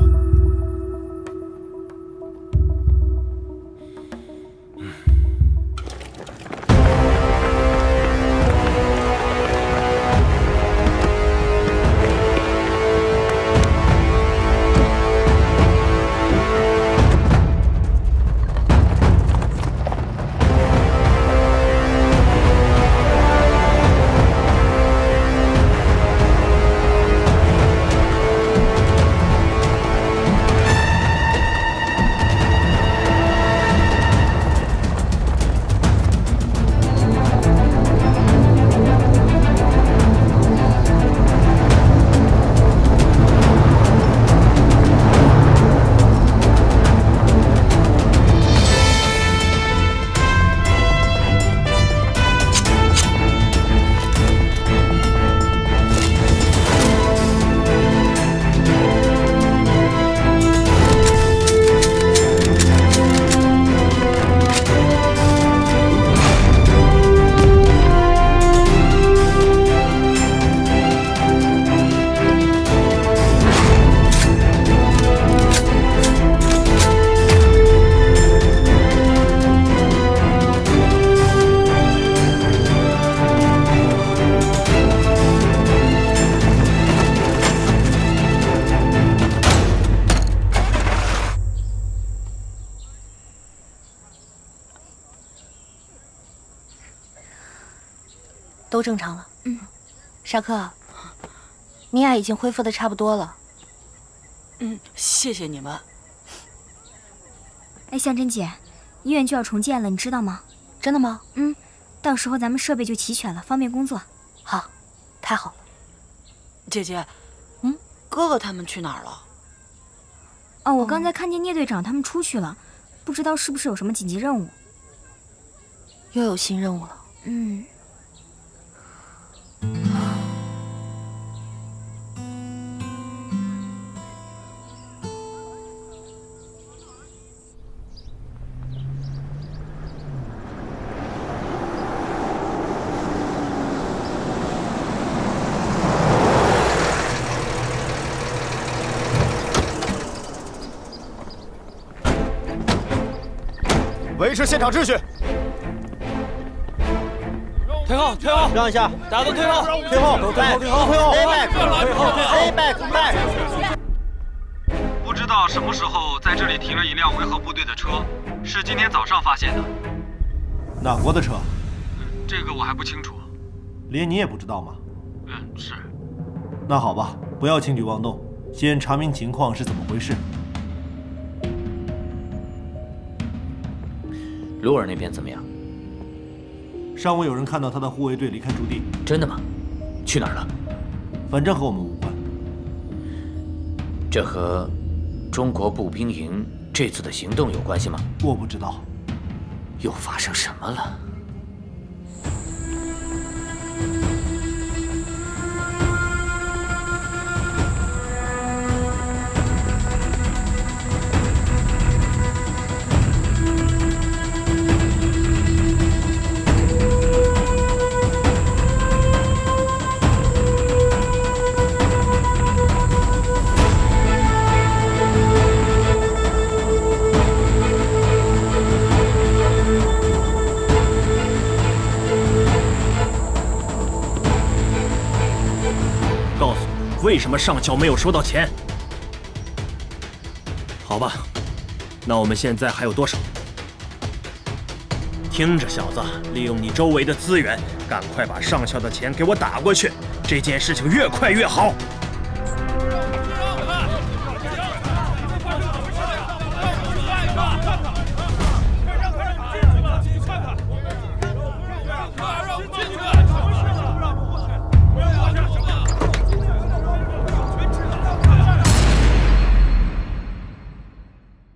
都正常了。沙克，米娅已经恢复的差不多了。谢谢你们。哎，向真姐，医院就要重建了，你知道吗？真的吗？到时候咱们设备就齐全了，方便工作。好，太好了。姐姐，哥哥他们去哪儿了？哦，我刚才看见聂队长他们出去了，不知道是不是有什么紧急任务。又有新任务了。维持现场秩序。退后，退后，让一下，大家都退后，退后，都退后，退后，退后 ，stay back，stay back，不知道什么时候在这里停了一辆维和部队的车，是今天早上发现的。哪国的车？这个我还不清楚。连你也不知道吗？是。那好吧，不要轻举妄动，先查明情况是怎么回事。鲁尔那边怎么样？上午有人看到他的护卫队离开驻地。真的吗？去哪儿了？反正和我们无关。这和中国步兵营这次的行动有关系吗？我不知道。又发生什么了？为什么上校没有收到钱？好吧，那我们现在还有多少？听着，小子，利用你周围的资源，赶快把上校的钱给我打过去，这件事情越快越好。